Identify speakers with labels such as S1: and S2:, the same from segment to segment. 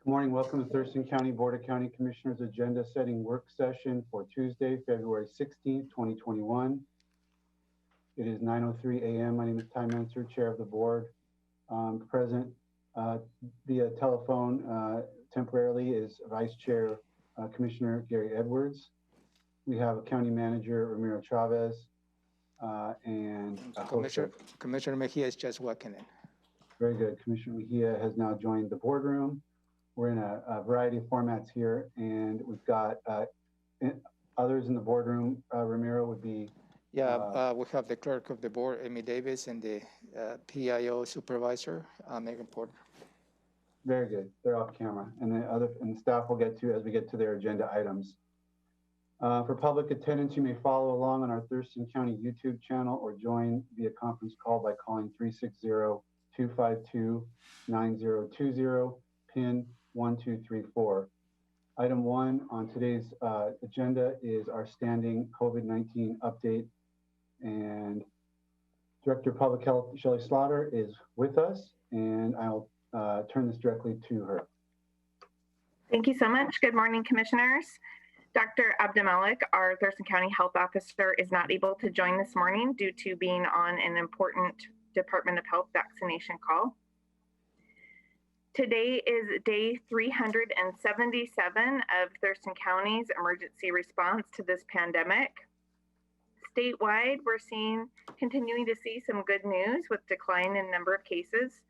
S1: Good morning. Welcome to Thurston County Board of County Commissioners Agenda Setting Work Session for Tuesday, February 16th, 2021. It is 9:03 a.m. My name is Ty Menser, Chair of the Board. Present via telephone temporarily is Vice Chair Commissioner Gary Edwards. We have County Manager Ramiro Chavez and
S2: Commissioner Mejia is just walking in.
S1: Very good. Commissioner Mejia has now joined the boardroom. We're in a variety of formats here, and we've got others in the boardroom. Ramiro would be.
S2: We have the clerk of the board, Amy Davis, and the PIO supervisor, Megan Porter.
S1: Very good. They're off camera, and the staff will get to as we get to their agenda items. For public attendance, you may follow along on our Thurston County YouTube channel or join via conference call by calling 360-252-9020, PIN 1234. Item 1 on today's agenda is our standing COVID-19 update, and Director of Public Health Shelley Slaughter is with us, and I'll turn this directly to her.
S3: Thank you so much. Good morning, Commissioners. Dr. Abdimalik, our Thurston County Health Officer, is not able to join this morning due to being on an important Department of Health vaccination call. Today is day 377 of Thurston County's emergency response to this pandemic. Statewide, we're continuing to see some good news with decline in number of cases.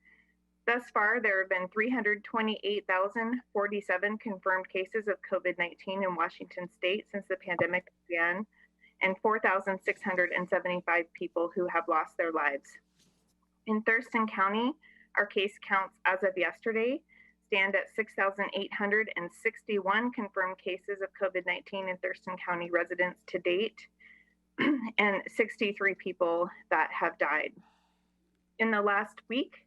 S3: Thus far, there have been 328,047 confirmed cases of COVID-19 in Washington State since the pandemic began, and 4,675 people who have lost their lives. In Thurston County, our case counts as of yesterday stand at 6,861 confirmed cases of COVID-19 in Thurston County residents to date, and 63 people that have died. In the last week,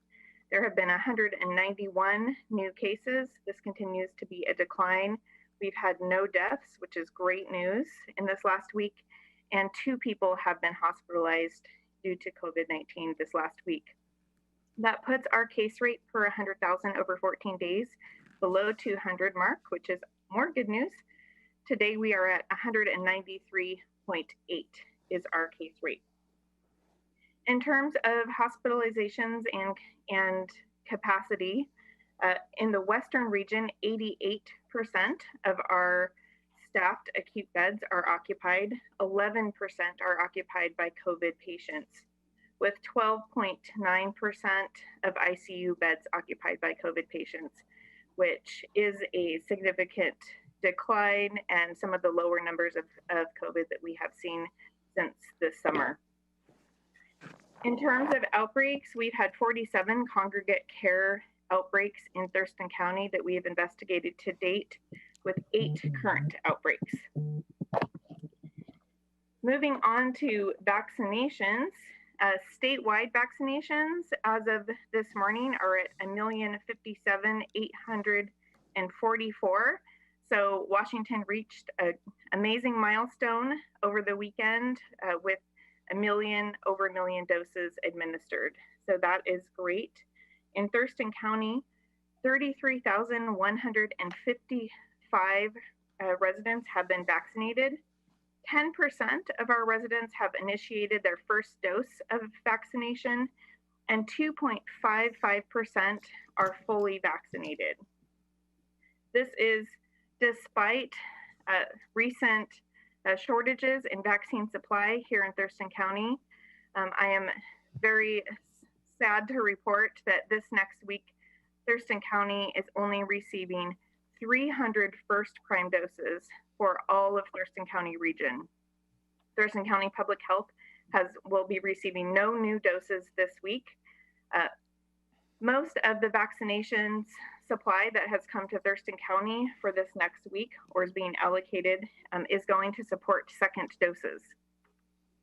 S3: there have been 191 new cases. This continues to be a decline. We've had no deaths, which is great news in this last week, and 2 people have been hospitalized due to COVID-19 this last week. That puts our case rate per 100,000 over 14 days below 200 mark, which is more good news. Today we are at 193.8 is our case rate. In terms of hospitalizations and capacity, in the Western region, 88% of our staffed acute beds are occupied. 11% are occupied by COVID patients, with 12.9% of ICU beds occupied by COVID patients, which is a significant decline and some of the lower numbers of COVID that we have seen since this summer. In terms of outbreaks, we've had 47 congregate care outbreaks in Thurston County that we have investigated to date, with 8 current outbreaks. Moving on to vaccinations, statewide vaccinations as of this morning are at 1,057,844. So Washington reached an amazing milestone over the weekend with over a million doses administered. So that is great. In Thurston County, 33,155 residents have been vaccinated. 10% of our residents have initiated their first dose of vaccination, and 2.55% are fully vaccinated. This is despite recent shortages in vaccine supply here in Thurston County. I am very sad to report that this next week, Thurston County is only receiving 300 first prime doses for all of Thurston County region. Thurston County Public Health will be receiving no new doses this week. Most of the vaccinations supply that has come to Thurston County for this next week or is being allocated is going to support second doses.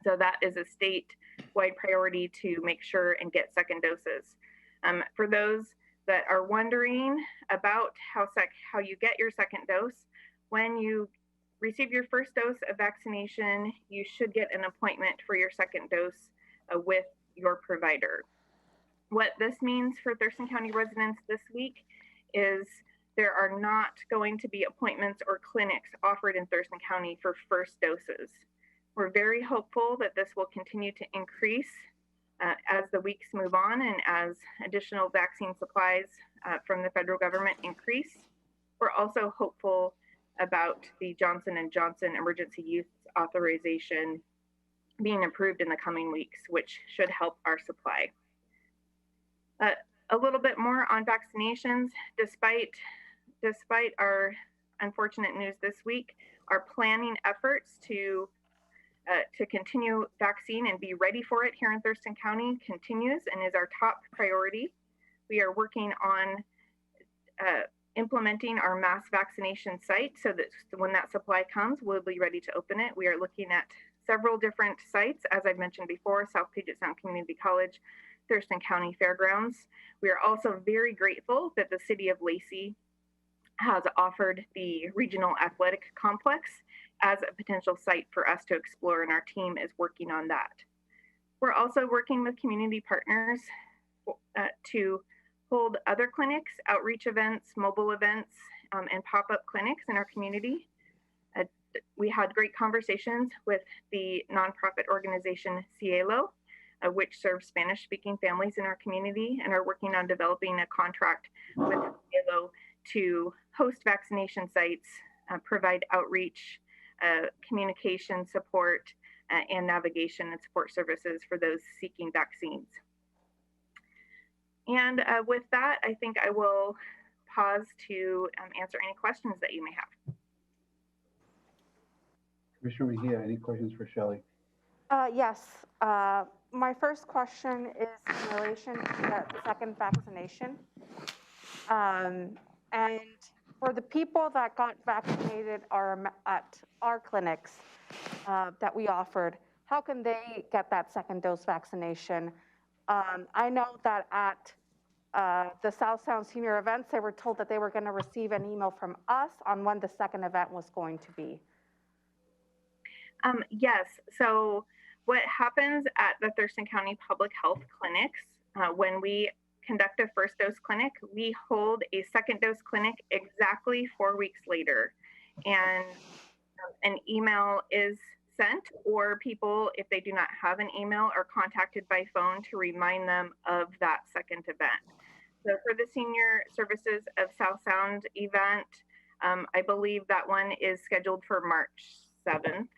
S3: So that is a statewide priority to make sure and get second doses. For those that are wondering about how you get your second dose, when you receive your first dose of vaccination, you should get an appointment for your second dose with your provider. What this means for Thurston County residents this week is there are not going to be appointments or clinics offered in Thurston County for first doses. We're very hopeful that this will continue to increase as the weeks move on and as additional vaccine supplies from the federal government increase. We're also hopeful about the Johnson & Johnson emergency use authorization being approved in the coming weeks, which should help our supply. A little bit more on vaccinations. Despite our unfortunate news this week, our planning efforts to continue vaccine and be ready for it here in Thurston County continues and is our top priority. We are working on implementing our mass vaccination site so that when that supply comes, we'll be ready to open it. We are looking at several different sites, as I've mentioned before, South Puget Sound Community College, Thurston County Fairgrounds. We are also very grateful that the city of Lacey has offered the regional athletic complex as a potential site for us to explore, and our team is working on that. We're also working with community partners to hold other clinics, outreach events, mobile events, and pop-up clinics in our community. We had great conversations with the nonprofit organization Cielo, which serves Spanish-speaking families in our community, and are working on developing a contract with Cielo to host vaccination sites, provide outreach, communication support, and navigation and support services for those seeking vaccines. And with that, I think I will pause to answer any questions that you may have.
S1: Commissioner Mejia, any questions for Shelley?
S4: Yes. My first question is in relation to that second vaccination. And for the people that got vaccinated at our clinics that we offered, how can they get that second dose vaccination? I know that at the South Sound Senior events, they were told that they were going to receive an email from us on when the second event was going to be.
S3: Yes, so what happens at the Thurston County Public Health Clinics, when we conduct a first dose clinic, we hold a second dose clinic exactly 4 weeks later. And an email is sent, or people, if they do not have an email, are contacted by phone to remind them of that second event. So for the Senior Services of South Sound event, I believe that one is scheduled for March 7th.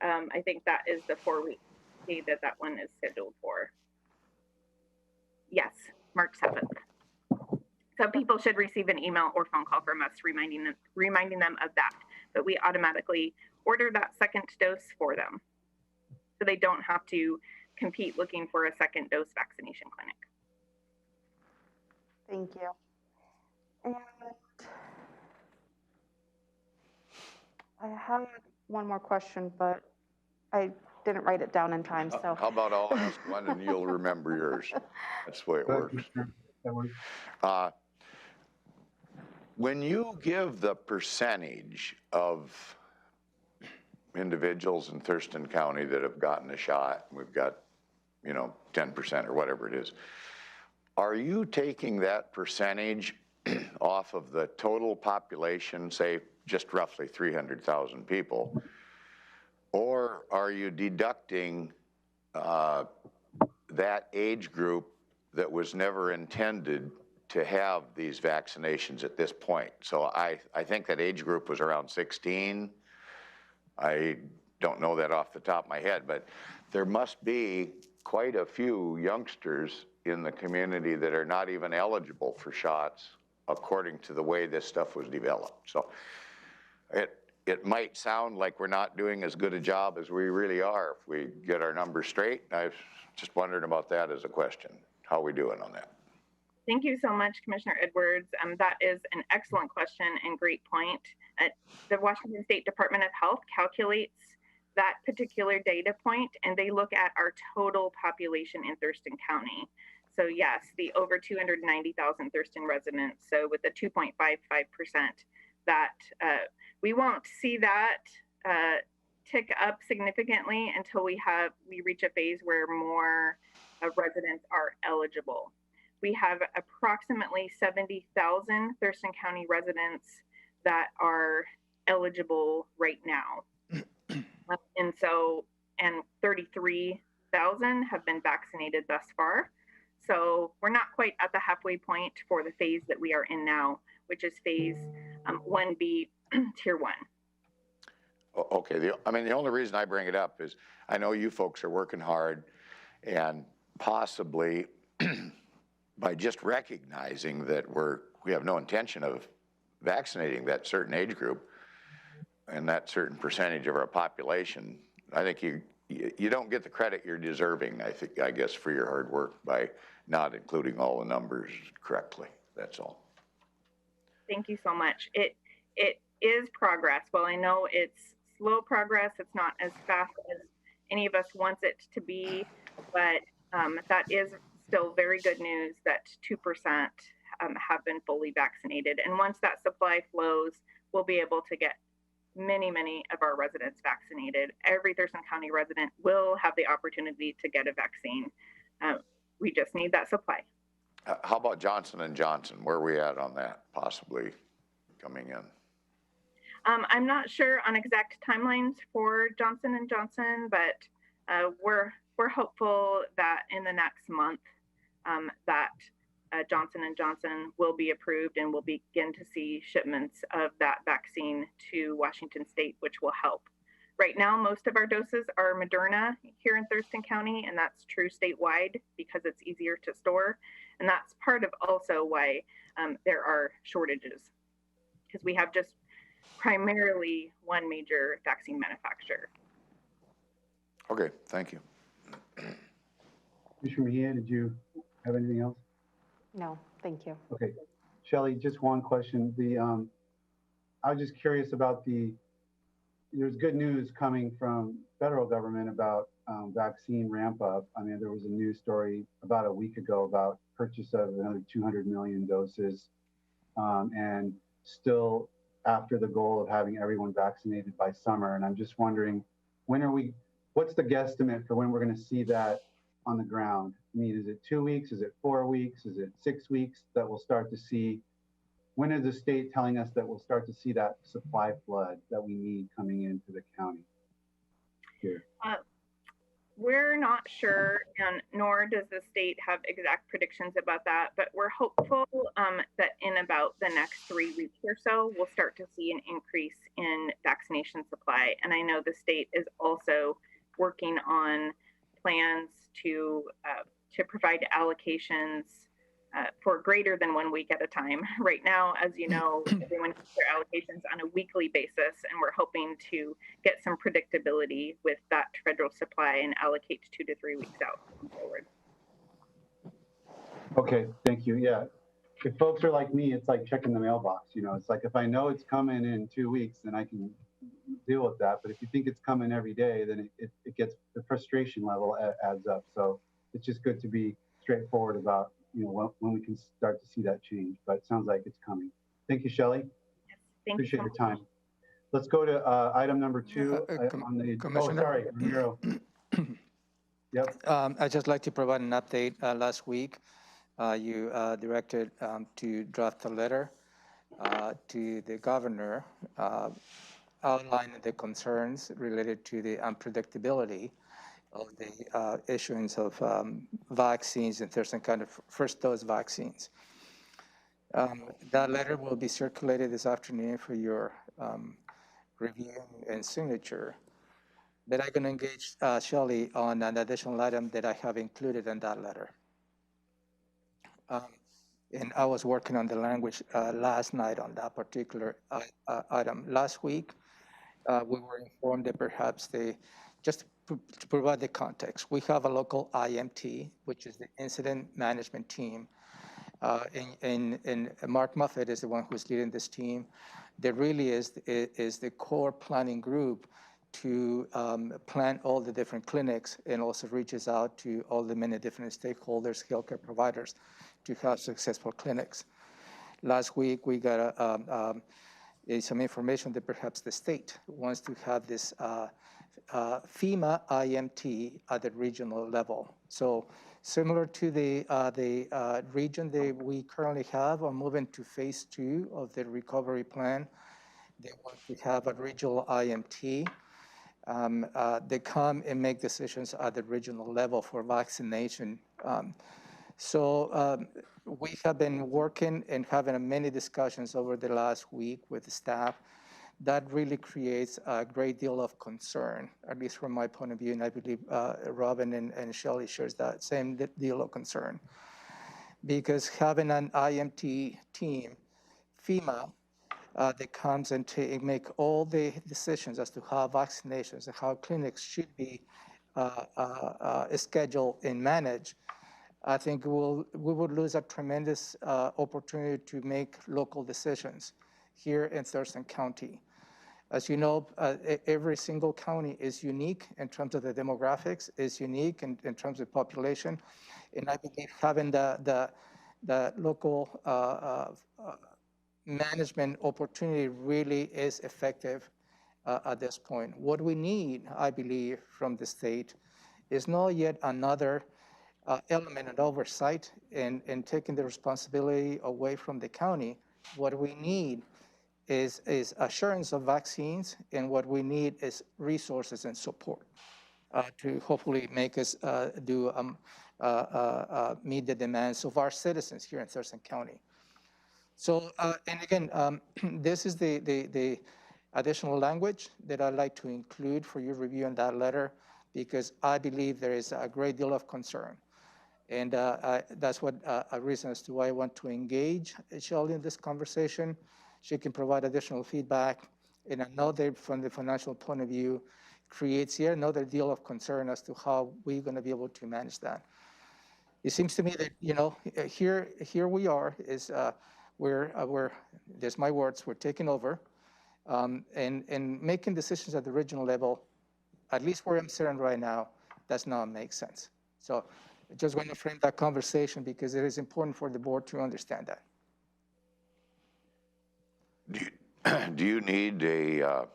S3: I think that is the 4-week day that one is scheduled for. Yes, March 7th. So people should receive an email or phone call from us reminding them of that. But we automatically order that second dose for them, so they don't have to compete looking for a second dose vaccination clinic.
S4: Thank you. And I have one more question, but I didn't write it down in time, so.
S5: How about I'll ask one and you'll remember yours? That's the way it works. When you give the percentage of individuals in Thurston County that have gotten a shot, we've got, 10% or whatever it is, are you taking that percentage off of the total population, say just roughly 300,000 people, or are you deducting that age group that was never intended to have these vaccinations at this point? So I think that age group was around 16. I don't know that off the top of my head, but there must be quite a few youngsters in the community that are not even eligible for shots according to the way this stuff was developed. So it might sound like we're not doing as good a job as we really are if we get our numbers straight. I just wondered about that as a question. How are we doing on that?
S3: Thank you so much, Commissioner Edwards. That is an excellent question and great point. The Washington State Department of Health calculates that particular data point, and they look at our total population in Thurston County. So yes, the over 290,000 Thurston residents. So with the 2.55%, that we won't see that tick up significantly until we reach a phase where more residents are eligible. we have approximately 70,000 Thurston County residents that are eligible right now. And 33,000 have been vaccinated thus far. So we're not quite at the halfway point for the phase that we are in now, which is phase 1B, tier 1.
S5: Okay, the only reason I bring it up is I know you folks are working hard, and possibly by just recognizing that we have no intention of vaccinating that certain age group and that certain percentage of our population, I think you don't get the credit you're deserving, I guess, for your hard work by not including all the numbers correctly. That's all.
S3: Thank you so much. It is progress. Well, I know it's slow progress. It's not as fast as any of us wants it to be, but that is still very good news that 2% have been fully vaccinated. And once that supply flows, we'll be able to get many of our residents vaccinated. Every Thurston County resident will have the opportunity to get a vaccine. We just need that supply.
S5: How about Johnson & Johnson? Where are we at on that possibly coming in?
S3: I'm not sure on exact timelines for Johnson & Johnson, but we're hopeful that in the next month that Johnson & Johnson will be approved and we'll begin to see shipments of that vaccine to Washington State, which will help. Right now, most of our doses are Moderna here in Thurston County, and that's true statewide because it's easier to store. And that's part of also why there are shortages, because we have just primarily one major vaccine manufacturer.
S5: Okay, thank you.
S1: Commissioner Mejia, did you have anything else?
S4: No, thank you.
S1: Okay, Shelley, just one question. I was just curious about there's good news coming from federal government about vaccine ramp up. I mean, there was a news story about a week ago about purchase of another 200 million doses, and still after the goal of having everyone vaccinated by summer. And I'm just wondering, what's the guesstimate for when we're going to see that on the ground? I mean, is it 2 weeks? Is it 4 weeks? Is it 6 weeks that we'll start to see? When is the state telling us that we'll start to see that supply flood that we need coming into the county here?
S3: We're not sure, and nor does the state have exact predictions about that, but we're hopeful that in about the next 3 weeks or so, we'll start to see an increase in vaccination supply. And I know the state is also working on plans to provide allocations for greater than 1 week at a time. Right now, as you know, everyone gets their allocations on a weekly basis, and we're hoping to get some predictability with that federal supply and allocate 2 to 3 weeks out forward.
S1: Okay, thank you. Yeah, if folks are like me, it's like checking the mailbox. You know, it's like if I know it's coming in 2 weeks, then I can deal with that. But if you think it's coming every day, then it gets, the frustration level adds up. So it's just good to be straightforward about, you know, when we can start to see that change, but it sounds like it's coming. Thank you, Shelley.
S3: Yes, thank
S1: Appreciate
S3: you
S1: your time. Let's go to item number 2 on the,
S2: Commissioner?
S1: oh, sorry, Ramiro. Yep.
S2: I'd just like to provide an update. Last week, you directed to draft a letter to the governor outlining the concerns related to the unpredictability of the issuance of vaccines in Thurston County, first dose vaccines. That letter will be circulated this afternoon for your review and signature. But I'm going to engage Shelley on an additional item that I have included in that letter. And I was working on the language last night on that particular item. Last week, we were informed that perhaps just to provide the context, we have a local IMT, which is the Incident Management Team. And Mark Muffett is the one who's leading this team. That really is the core planning group to plan all the different clinics and also reaches out to all the many different stakeholders, healthcare providers, to have successful clinics. Last week, we got some information that perhaps the state wants to have this FEMA IMT at the regional level. So Similar to the region that we currently have, are moving to phase 2 of the recovery plan. They want to have a regional IMT. They come and make decisions at the regional level for vaccination. We have been working and having many discussions over the last week with the staff. That really creates a great deal of concern, at least from my point of view, and I believe Robin and Shelley shares that same deal of concern. Because having an IMT team, FEMA, that comes and make all the decisions as to how vaccinations and how clinics should be scheduled and managed, I think we would lose a tremendous opportunity to make local decisions here in Thurston County. As you know, every single county is unique in terms of the demographics, is unique in terms of population, and I believe having the local management opportunity really is effective at this point. What we need, I believe, from the state is not yet another element of oversight and taking the responsibility away from the county. What we need is assurance of vaccines, and what we need is resources and support to hopefully make us meet the demands of our citizens here in Thurston County. So, and again, this is the additional language that I'd like to include for your review in that letter, because I believe there is a great deal of concern. And that's what a reason as to why I want to engage Shelley in this conversation. She can provide additional feedback. And another, from the financial point of view, creates here another deal of concern as to how we're going to be able to manage that. It seems to me that, you know, here we are, is we're there's my words, we're taking over and making decisions at the regional level, at least where I'm sitting right now, does not make sense. So I just want to frame that conversation because it is important for the board to understand that.
S5: Do you need a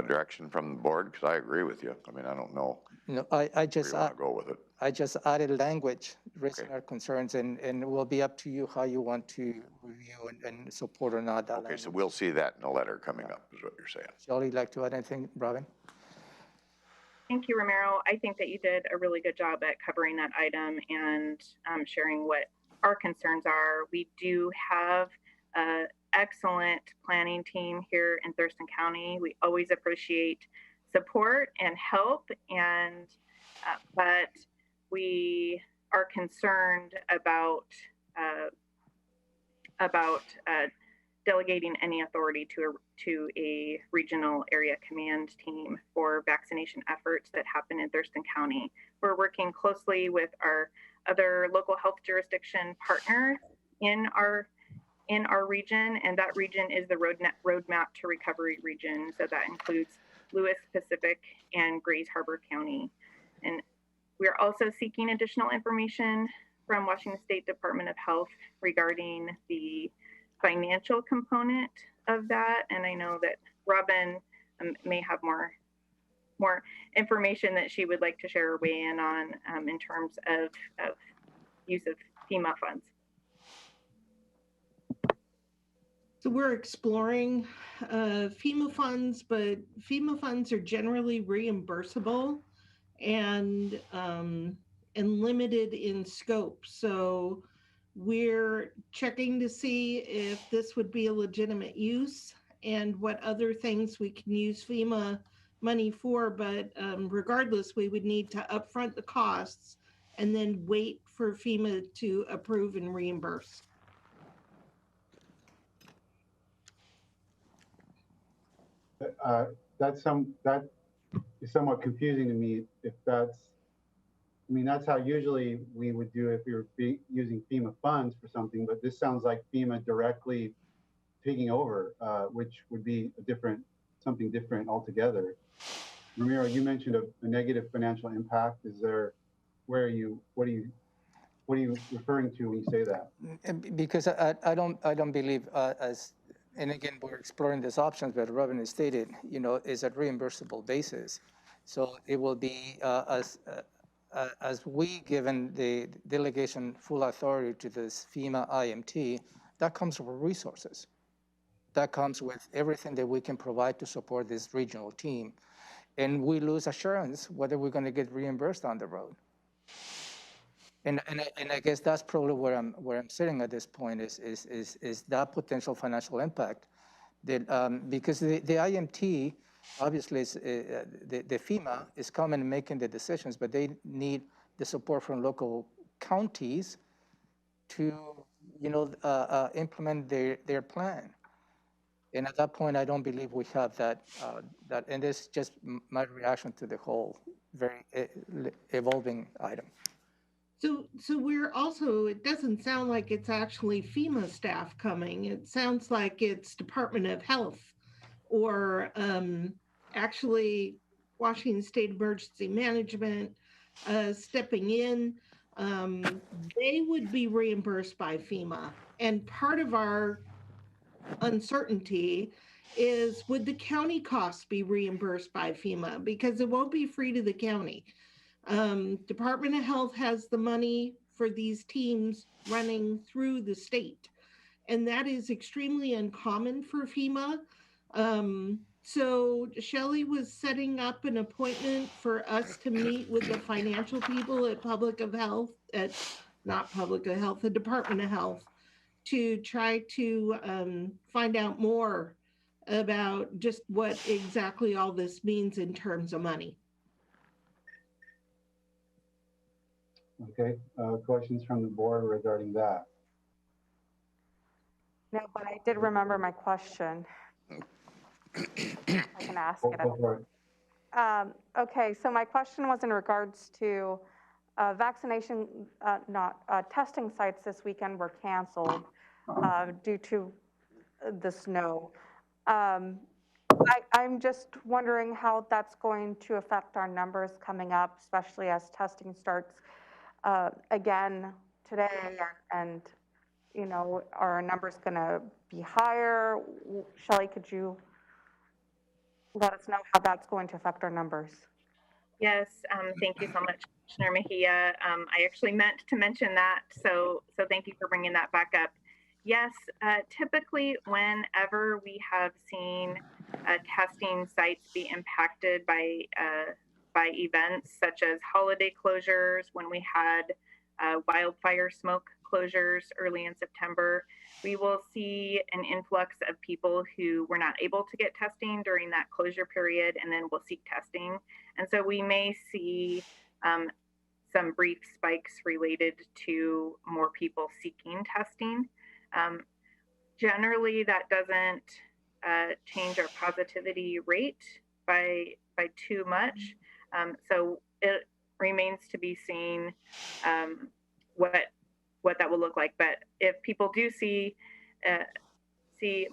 S5: direction from the board? Because I agree with you. I mean, I don't know
S2: No,
S5: where you want to go with it.
S2: I just added language raising our concerns, and it will be up to you how you want to review and support or not that
S5: Okay,
S2: language.
S5: so we'll see that in a letter coming up, is what you're saying.
S2: Shelley, like to add anything, Robin?
S3: Thank you, Romero. I think that you did a really good job at covering that item and sharing what our concerns are. We do have an excellent planning team here in Thurston County. We always appreciate support and help, and but we are concerned about delegating any authority to a regional area command team for vaccination efforts that happen in Thurston County. We're working closely with our other local health jurisdiction partners in our region, and that region is the roadmap to recovery region. So that includes Lewis, Pacific, and Grays Harbor County. And we are also seeking additional information from Washington State Department of Health regarding the financial component of that. And I know that Robin may have more information that she would like to share or weigh in on in terms of use of FEMA funds.
S6: So we're exploring FEMA funds, but FEMA funds are generally reimbursable and limited in scope. So we're checking to see if this would be a legitimate use and what other things we can use FEMA money for. But regardless, we would need to upfront the costs and then wait for FEMA to approve and reimburse.
S1: That is somewhat confusing to me. If that's, I mean, that's how usually we would do if we were using FEMA funds for something, but this sounds like FEMA directly taking over, which would be something different altogether. Ramiro, you mentioned a negative financial impact. Is there, what are you referring to when you say that?
S2: Because I don't believe and again, we're exploring these options, but Robin has stated, you know, is a reimbursable basis. So it will be as we given the delegation full authority to this FEMA IMT, that comes with resources. That comes with everything that we can provide to support this regional team. And we lose assurance whether we're going to get reimbursed down the road. And I guess that's probably where I'm sitting at this point is that potential financial impact. That, because the IMT, obviously, is, the FEMA is coming and making the decisions, but they need the support from local counties to, implement their plan. And at that point, I don't believe we have that, and it's just my reaction to the whole very evolving item.
S6: So we're also, it doesn't sound like it's actually FEMA staff coming. It sounds like it's Department of Health or actually Washington State Emergency Management stepping in. They would be reimbursed by FEMA. And part of our uncertainty is, would the county costs be reimbursed by FEMA? Because it won't be free to the county. Department of Health has the money for these teams running through the state, and that is extremely uncommon for FEMA. So Shelley was setting up an appointment for us to meet with the financial people at the Department of Health, to try to find out more about just what exactly all this means in terms of money.
S1: Okay, questions from the board regarding that?
S4: No, but I did remember my question. I can ask it.
S1: Go for it.
S4: Okay, so my question was in regards to vaccination, testing sites this weekend were canceled due to the snow. I'm just wondering how that's going to affect our numbers coming up, especially as testing starts again today, and are our numbers going to be higher? Shelley, could you let us know how that's going to affect our numbers?
S3: Yes, thank you so much, Commissioner Mejia. I actually meant to mention that, so thank you for bringing that back up. Yes, typically whenever we have seen testing sites be impacted by events such as holiday closures, when we had wildfire smoke closures early in September, we will see an influx of people who were not able to get testing during that closure period, and then will seek testing. And so we may see some brief spikes related to more people seeking testing. Generally, that doesn't change our positivity rate by too much. So it remains to be seen what that will look like. But if people do see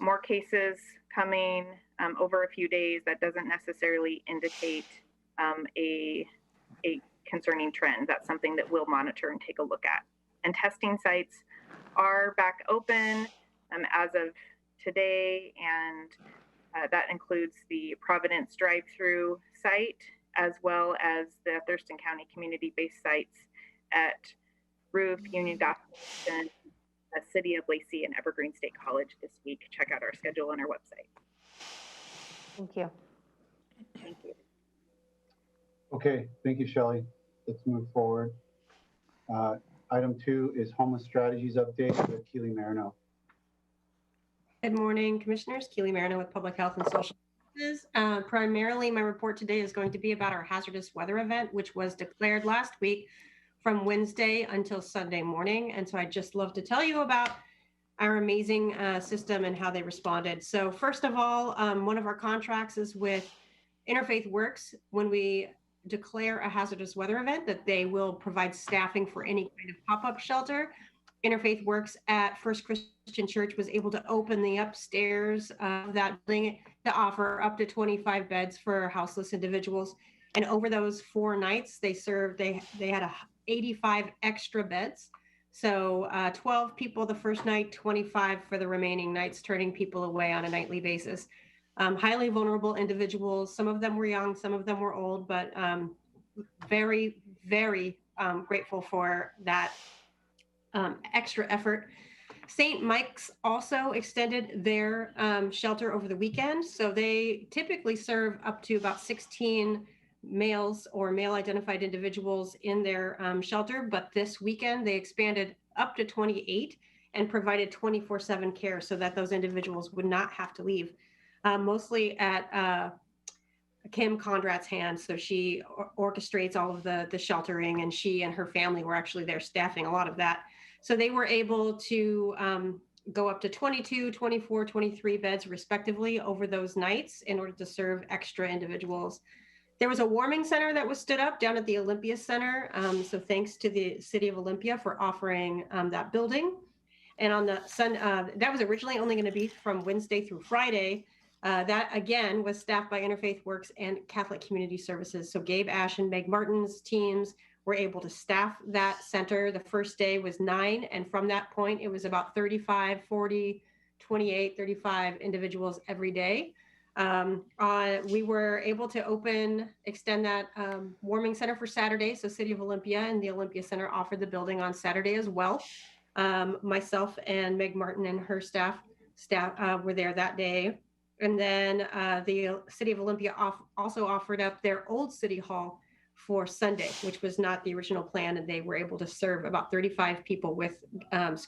S3: more cases coming over a few days, that doesn't necessarily indicate a concerning trend. That's something that we'll monitor and take a look at. And testing sites are back open as of today, and that includes the Providence drive-through site, as well as the Thurston County community-based sites at Roof, Union Gospel, City of Lacey, and Evergreen State College this week. Check out our schedule on our website.
S4: Thank you.
S3: Thank you.
S1: Okay, thank you, Shelley. Let's move forward. Item 2 is homeless strategies update with Keely Marino.
S7: Good morning, Commissioners. Keely Marino with Public Health and Social Services. Primarily, my report today is going to be about our hazardous weather event, which was declared last week from Wednesday until Sunday morning. And so I'd just love to tell you about our amazing system and how they responded. So first of all, one of our contracts is with Interfaith Works. When we declare a hazardous weather event, that they will provide staffing for any kind of pop-up shelter. Interfaith Works at First Christian Church was able to open the upstairs of that building to offer up to 25 beds for houseless individuals. And over those 4 nights, they had 85 extra beds. So 12 people the first night, 25 for the remaining nights, turning people away on a nightly basis. Highly vulnerable individuals. Some of them were young, some of them were old, but very, very grateful for that extra effort. St. Mike's also extended their shelter over the weekend. So they typically serve up to about 16 males or male identified individuals in their shelter. But this weekend, they expanded up to 28 and provided 24/7 care so that those individuals would not have to leave, mostly at Kim Condrat's hands. So she orchestrates all of the sheltering, and she and her family were actually there staffing a lot of that. So they were able to go up to 22, 24, 23 beds respectively over those nights in order to serve extra individuals. There was a warming center that was stood up down at the Olympia Center. So thanks to the City of Olympia for offering that building. And on the that was originally only going to be from Wednesday through Friday. That again was staffed by Interfaith Works and Catholic Community Services. So Gabe Ash and Meg Martin's teams were able to staff that center. The first day was 9. And from that point, it was about 35, 40, 28, 35 individuals every day. We were able to extend that warming center for Saturday. So City of Olympia and the Olympia Center offered the building on Saturday as well. Myself and Meg Martin and her staff were there that day. And then the City of Olympia also offered up their old City Hall for Sunday, which was not the original plan. And they were able to serve about 35 people with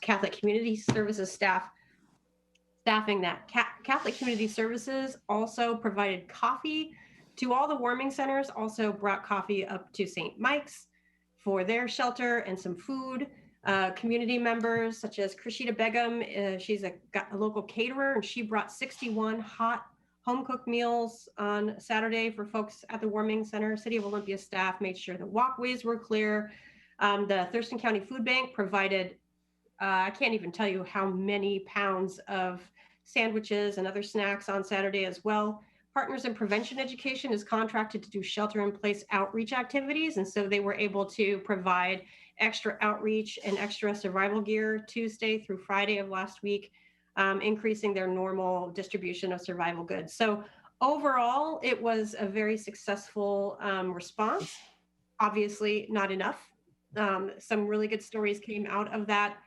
S7: Catholic Community Services staffing that. Catholic Community Services also provided coffee to all the warming centers, also brought coffee up to St. Mike's for their shelter and some food. Community members such as Krishita Begum, she's a local caterer, and she brought 61 hot home-cooked meals on Saturday for folks at the warming center. City of Olympia staff made sure the walkways were clear. The Thurston County Food Bank provided, I can't even tell you how many pounds of sandwiches and other snacks on Saturday as well. Partners in Prevention Education is contracted to do shelter-in-place outreach activities, and so they were able to provide extra outreach and extra survival gear Tuesday through Friday of last week, increasing their normal distribution of survival goods. So overall, it was a very successful response. Obviously not enough. Some really good stories came out of that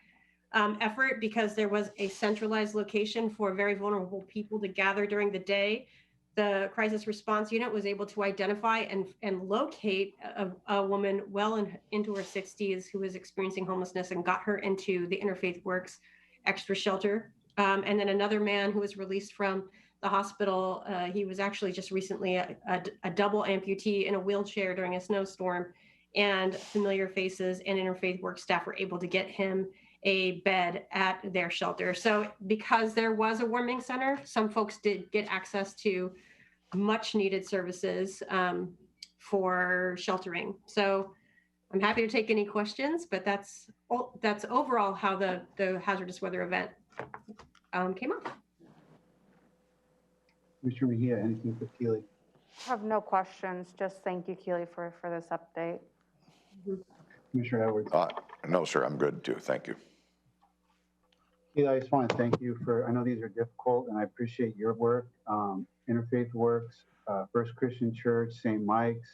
S7: effort because there was a centralized location for very vulnerable people to gather during the day. The crisis response unit was able to identify and locate a woman well into her 60s who was experiencing homelessness and got her into the Interfaith Works extra shelter. And then another man who was released from the hospital, he was actually just recently a double amputee in a wheelchair during a snowstorm, and Familiar Faces and Interfaith Works staff were able to get him a bed at their shelter. So because there was a warming center, some folks did get access to much needed services for sheltering. So I'm happy to take any questions, but that's overall how the hazardous weather event came up.
S1: Commissioner Mejia, anything for Keely?
S4: I have no questions. Just thank you, Keely, for this update.
S1: Commissioner Edwards?
S5: No, sir, I'm good too. Thank you.
S1: Keely, I just want to thank you for, I know these are difficult and I appreciate your work. Interfaith Works, First Christian Church, St. Mike's,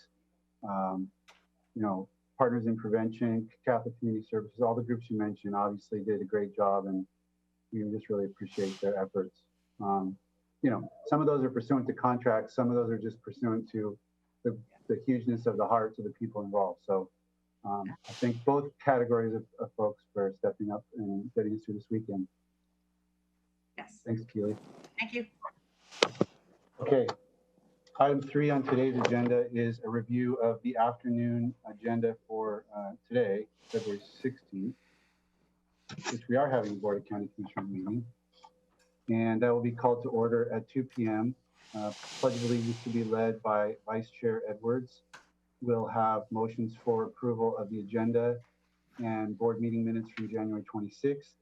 S1: Partners in Prevention, Catholic Community Services, all the groups you mentioned obviously did a great job, and we just really appreciate their efforts. Some of those are pursuant to contracts, some of those are just pursuant to the hugeness of the hearts of the people involved. So I thank both categories of folks for stepping up and getting us through this weekend.
S7: Yes.
S1: Thanks, Keely.
S7: Thank you.
S1: Okay. Item 3 on today's agenda is a review of the afternoon agenda for today, February 16th, which we are having a Board of County Commissioner meeting. And that will be called to order at 2 p.m. Pledge of Allegiance to be led by Vice Chair Edwards. We'll have motions for approval of the agenda and board meeting minutes from January 26th.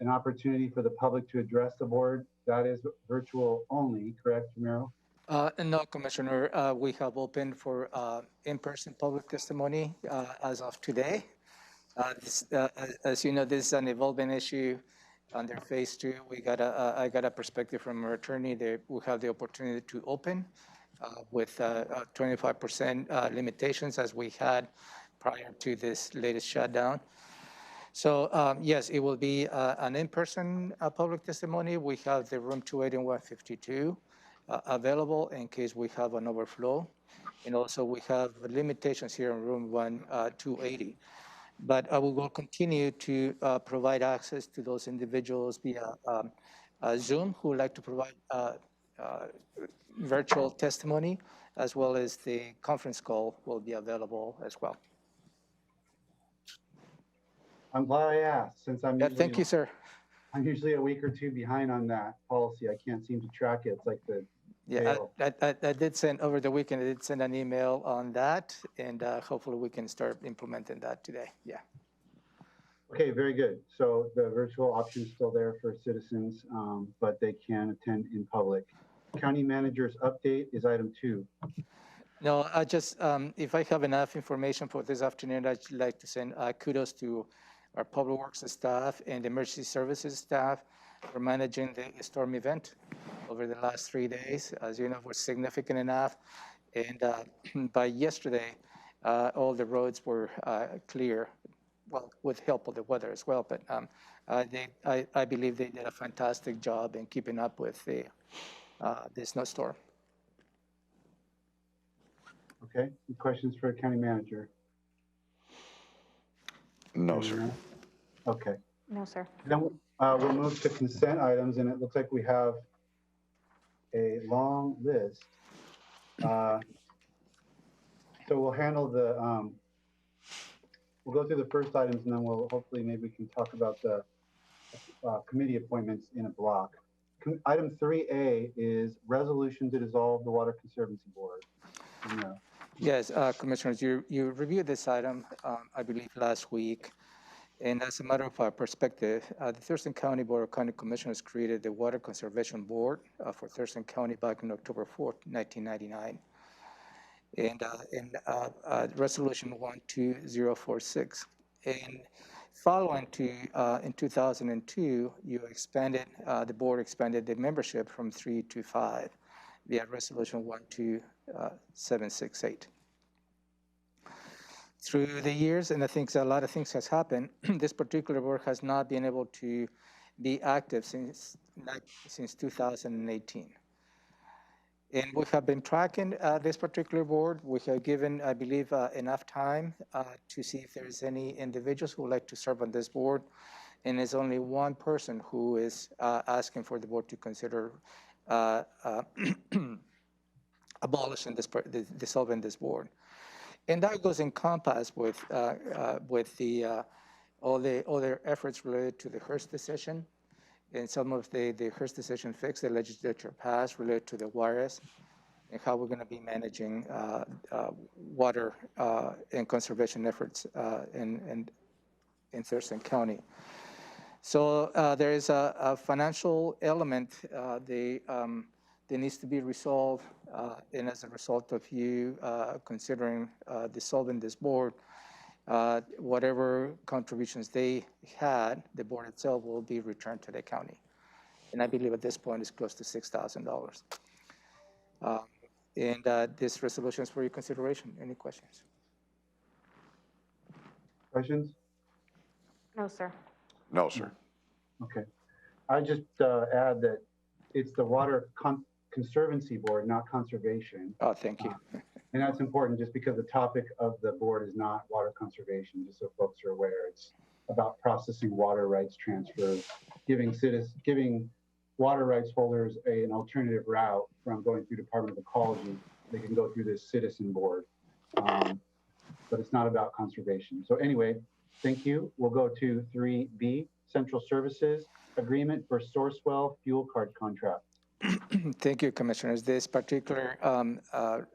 S1: An opportunity for the public to address the board. That is virtual only, correct, Jamiro?
S2: No, Commissioner, we have opened for in-person public testimony as of today. As you know, this is an evolving issue under phase 2. I got a perspective from our attorney that we have the opportunity to open with 25% limitations as we had prior to this latest shutdown. So yes, it will be an in-person public testimony. We have the room 280 and 152 available in case we have an overflow. And also we have limitations here in room 280. But we will continue to provide access to those individuals via Zoom who would like to provide virtual testimony, as well as the conference call will be available as well.
S1: I'm glad I asked, since
S2: Thank you, sir.
S1: I'm usually a week or two behind on that policy. I can't seem to track it. It's like the
S2: Yeah, I did send over the weekend, I did send an email on that, and hopefully we can start implementing that today. Yeah.
S1: Okay, very good. So the virtual option is still there for citizens, but they can attend in public. County manager's update is item 2.
S2: No, I just, if I have enough information for this afternoon, I'd like to send kudos to our public works staff and emergency services staff for managing the storm event over the last 3 days. As you know, was significant enough. And by yesterday, all the roads were clear, well, with help of the weather as well. But I believe they did a fantastic job in keeping up with the snowstorm.
S1: Okay, any questions for county manager?
S5: No, sir.
S1: Okay.
S4: No, sir.
S1: Then we'll move to consent items, and it looks like we have a long list. So we'll handle the, we'll go through the first items, and then we'll hopefully maybe we can talk about the committee appointments in a block. Item 3A is resolution to dissolve the Water Conservancy Board.
S2: Yes, Commissioners, you reviewed this item, I believe, last week. And as a matter of perspective, the Thurston County Board of County Commissioners created the Water Conservation Board for Thurston County back on October 4th, 1999. And Resolution 12046. And following to, in 2002, you expanded, the board expanded the membership from 3 to 5 via Resolution 12768. Through the years, and I think a lot of things has happened, this particular board has not been able to be active since 2018. And we have been tracking this particular board. We have given, I believe, enough time to see if there's any individuals who would like to serve on this board. And there's only one person who is asking for the board to consider abolishing this, dissolving this board. And that goes in compass with the all the other efforts related to the Hearst decision, and some of the Hearst decision fix the legislature passed related to the WIRES, and how we're going to be managing water and conservation efforts in Thurston County. So there is a financial element that needs to be resolved, and as a result of you considering dissolving this board, whatever contributions they had, the board itself will be returned to the county. And I believe at this point it's close to $6,000. And this resolution is for your consideration. Any questions?
S1: Questions?
S4: No, sir.
S5: No, sir.
S1: Okay. I just add that it's the Water Conservancy Board, not conservation.
S2: Oh, thank you.
S1: And that's important just because the topic of the board is not water conservation, just so folks are aware. It's about processing water rights transfers, giving water rights holders an alternative route from going through Department of Ecology. They can go through this citizen board, but it's not about conservation. So anyway, thank you. We'll go to 3B, Central Services Agreement for Sourcewell Fuel Card Contract.
S2: Thank you, Commissioners. This particular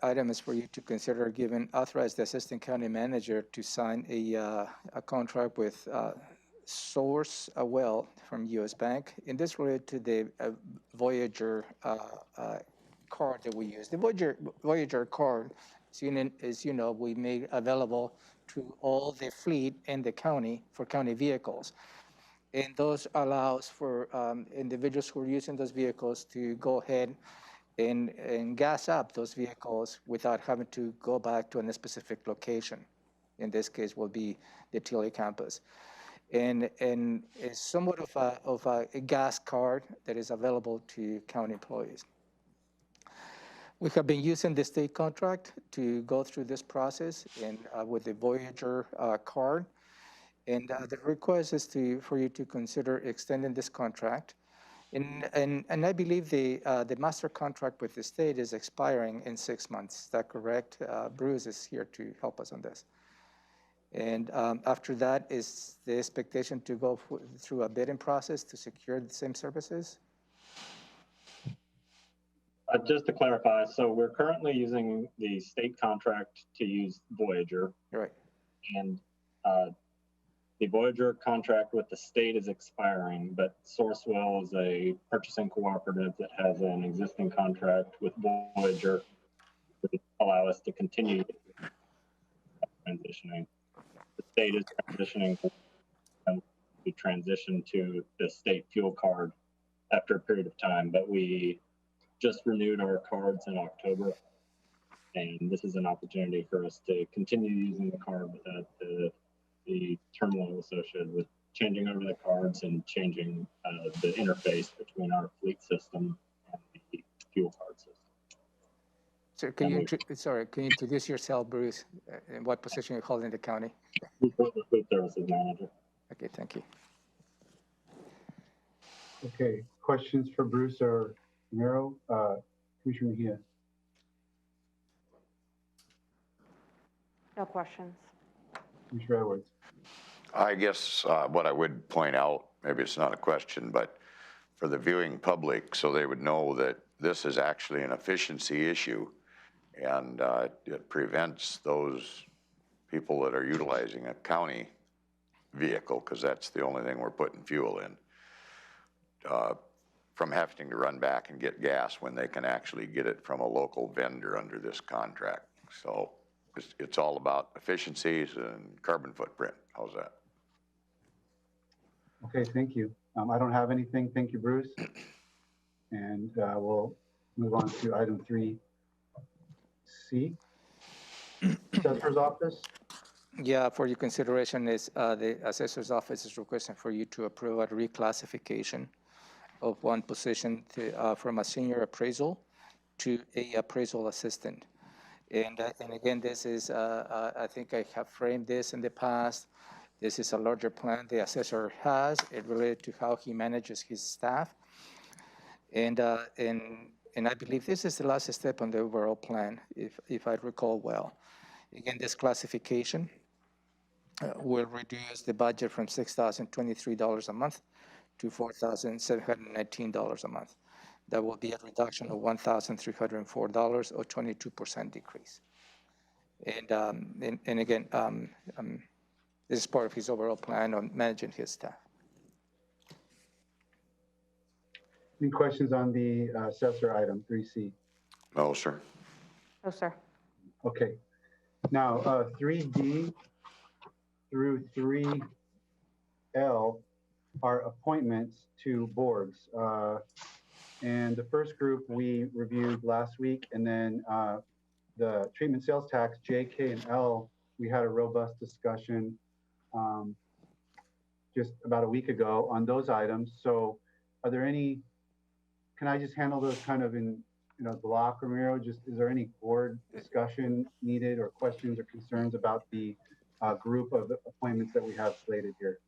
S2: item is for you to consider giving authorized the Assistant County Manager to sign a contract with Source Well from U.S. Bank. And this related to the Voyager card that we use. The Voyager card, as you know, we made available to all the fleet in the county for county vehicles. And those allows for individuals who are using those vehicles to go ahead and gas up those vehicles without having to go back to a specific location. In this case, will be the Tilly campus. And it's somewhat of a gas card that is available to county employees. We have been using the state contract to go through this process and with the Voyager card. And the request is for you to consider extending this contract. And I believe the master contract with the state is expiring in 6 months. Is that correct? Bruce is here to help us on this. And after that, is the expectation to go through a bidding process to secure the same services?
S8: Just to clarify, so we're currently using the state contract to use Voyager.
S2: Right.
S8: And the Voyager contract with the state is expiring, but Sourcewell is a purchasing cooperative that has an existing contract with Voyager that would allow us to continue transitioning. The state is transitioning to transition to the state fuel card after a period of time, but we just renewed our cards in October, and this is an opportunity for us to continue using the card without the turmoil associated with changing over the cards and changing the interface between our fleet system and the fuel card system.
S2: So can you introduce yourself, Bruce, and what position you hold in the county?
S8: Fleet services manager.
S2: Okay, thank you.
S1: Okay, questions for Bruce or Romero? Commissioner Mejia?
S4: No questions.
S1: Commissioner Edwards?
S5: I guess what I would point out, maybe it's not a question, but for the viewing public, so they would know that this is actually an efficiency issue, and it prevents those people that are utilizing a county vehicle, because that's the only thing we're putting fuel in, from having to run back and get gas when they can actually get it from a local vendor under this contract. So it's all about efficiencies and carbon footprint. How's that?
S1: Okay, thank you. I don't have anything. Thank you, Bruce. And we'll move on to item 3C. Assessor's Office.
S2: Yeah, for your consideration is the Assessor's Office is requesting for you to approve a reclassification of one position from a senior appraisal to a appraisal assistant. And again, this is, I think I have framed this in the past. This is a larger plan the assessor has. It related to how he manages his staff. And I believe this is the last step on the overall plan, if I recall well. Again, this classification will reduce the budget from $6,023 a month to $4,719 a month. That will be a reduction of $1,304 or 22% decrease. And again, this is part of his overall plan on managing his staff.
S1: Any questions on the assessor item 3C?
S5: No, sir.
S4: No, sir.
S1: Okay. Now, 3D through 3L are appointments to boards. And the first group we reviewed last week, and then the treatment sales tax, J, K, and L, we had a robust discussion just about a week ago on those items. So are there any, can I just handle those kind of in block, Ramiro? Just, is there any board discussion needed or questions or concerns about the group of appointments that we have slated here?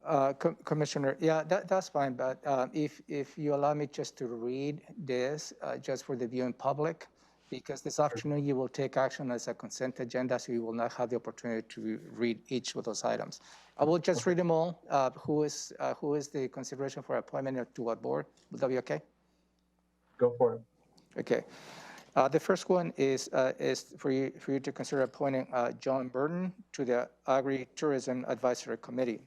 S2: Commissioner, yeah, that's fine, but if you allow me just to read this, just for the viewing public, because this afternoon you will take action as a consent agenda, so you will not have the opportunity to read each of those items. I will just read them all. Who is the consideration for appointment to what board? Would that be okay?
S1: Go for it.
S2: Okay. The first one is for you to consider appointing John Burton to the Agri-Tourism Advisory Committee.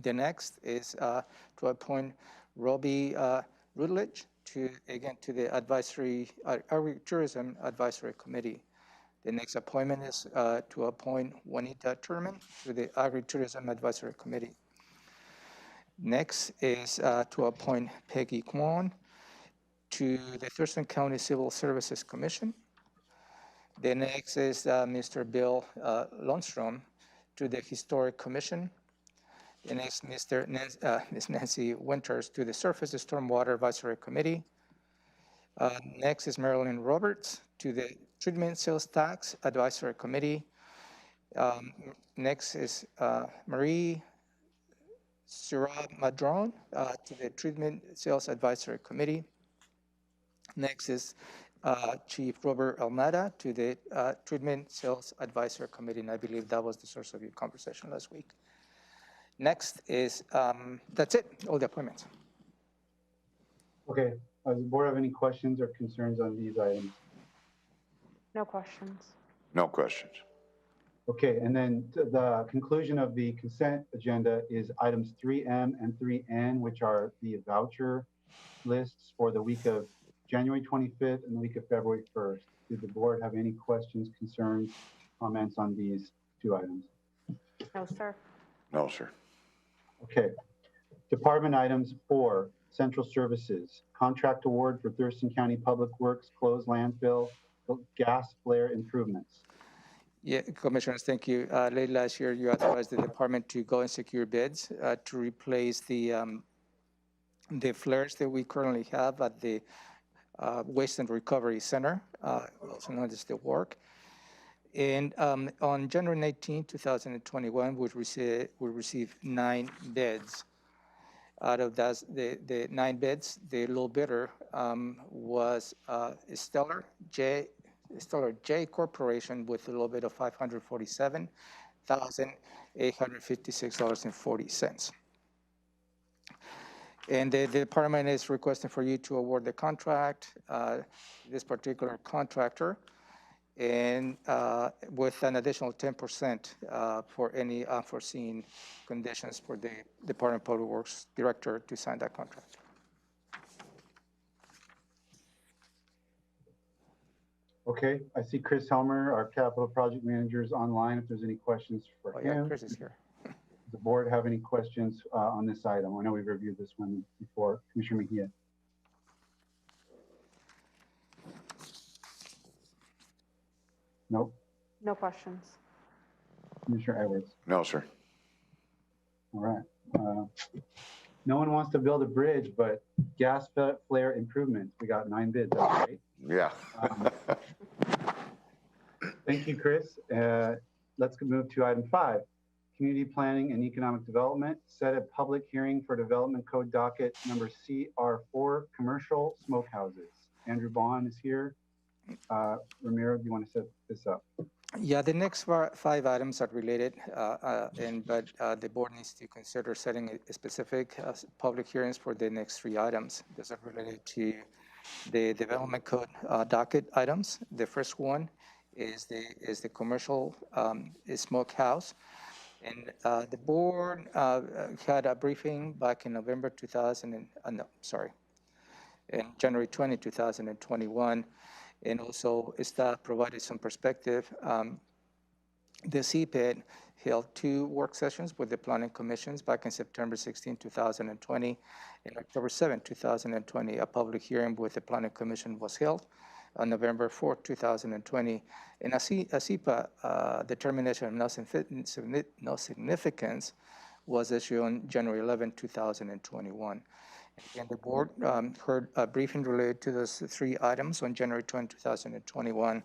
S2: The next is to appoint Robbie Rutledge to the Agri-Tourism Advisory Committee. The next appointment is to appoint Juanita Turman to the Agri-Tourism Advisory Committee. Next is to appoint Peggy Kwan to the Thurston County Civil Services Commission. The next is Mr. Bill Lundstrom to the Historic Commission. The next, Ms. Nancy Winters to the Surface Stormwater Advisory Committee. Next is Marilyn Roberts to the Treatment Sales Tax Advisory Committee. Next is Marie Madron to the Treatment Sales Advisory Committee. Next is Chief Robert Almada to the Treatment Sales Advisory Committee, and I believe that was the source of your conversation last week. Next is, that's it, all the appointments.
S1: Okay, does the board have any questions or concerns on these items?
S4: No questions.
S5: No questions.
S1: Okay, and then the conclusion of the consent agenda is items 3M and 3N, which are the voucher lists for the week of January 25th and the week of February 1st. Did the board have any questions, concerns, comments on these two items?
S4: No, sir.
S5: No, sir.
S1: Okay. Department items 4, Central Services, contract award for Thurston County Public Works, closed landfill, gas flare improvements.
S2: Yeah, Commissioners, thank you. Late last year, you authorized the department to go and secure bids to replace the flares that we currently have at the Waste and Recovery Center, also known as the WARC. And on January 19, 2021, we received 9 bids. Out of that, the 9 bids, the low bidder was Stellar J Corporation with a low bid of $547,856.40. And the department is requesting for you to award the contract, this particular contractor, and with an additional 10% for any unforeseen conditions for the Department of Public Works Director to sign that contract.
S1: Okay, I see Chris Helmer, our capital project manager, is online. If there's any questions for
S2: Oh, yeah,
S1: him.
S2: Chris is here.
S1: Does the board have any questions on this item? I know we've reviewed this one before. Commissioner Mejia. Nope.
S4: No questions.
S1: Commissioner Edwards.
S5: No, sir.
S1: All right. No one wants to build a bridge, but gas flare improvements. We got 9 bids. That's great.
S5: Yeah.
S1: Thank you, Chris. Let's move to item 5. Community Planning and Economic Development. Set a public hearing for Development Code Docket number CR4, Commercial Smokehouses. Andrew Bond is here. Ramiro, do you want to set this up?
S2: Yeah, the next 5 items are related, but the board needs to consider setting a specific public hearings for the next 3 items. Those are related to the Development Code docket items. The first one is the commercial smokehouse, and the board had a briefing back in January 20, 2021. And also staff provided some perspective. The CPID held 2 work sessions with the planning commissions back in September 16, 2020. And October 7, 2020, a public hearing with the planning commission was held on November 4, 2020. And a CEPA determination of no significance was issued on January 11, 2021. And the board heard a briefing related to those 3 items on January 20, 2021,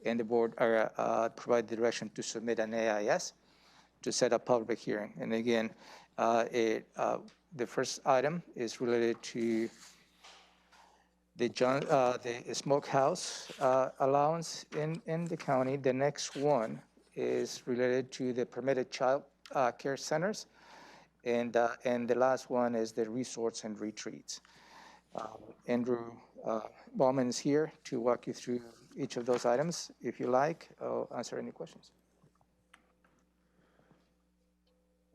S2: and the board provided the direction to submit an AIS to set a public hearing. And again, the first item is related to the smokehouse allowance in the county. The next one is related to the permitted child care centers. And the last one is the resorts and retreats. Andrew Ballman is here to walk you through each of those items. If you like, I'll answer any questions.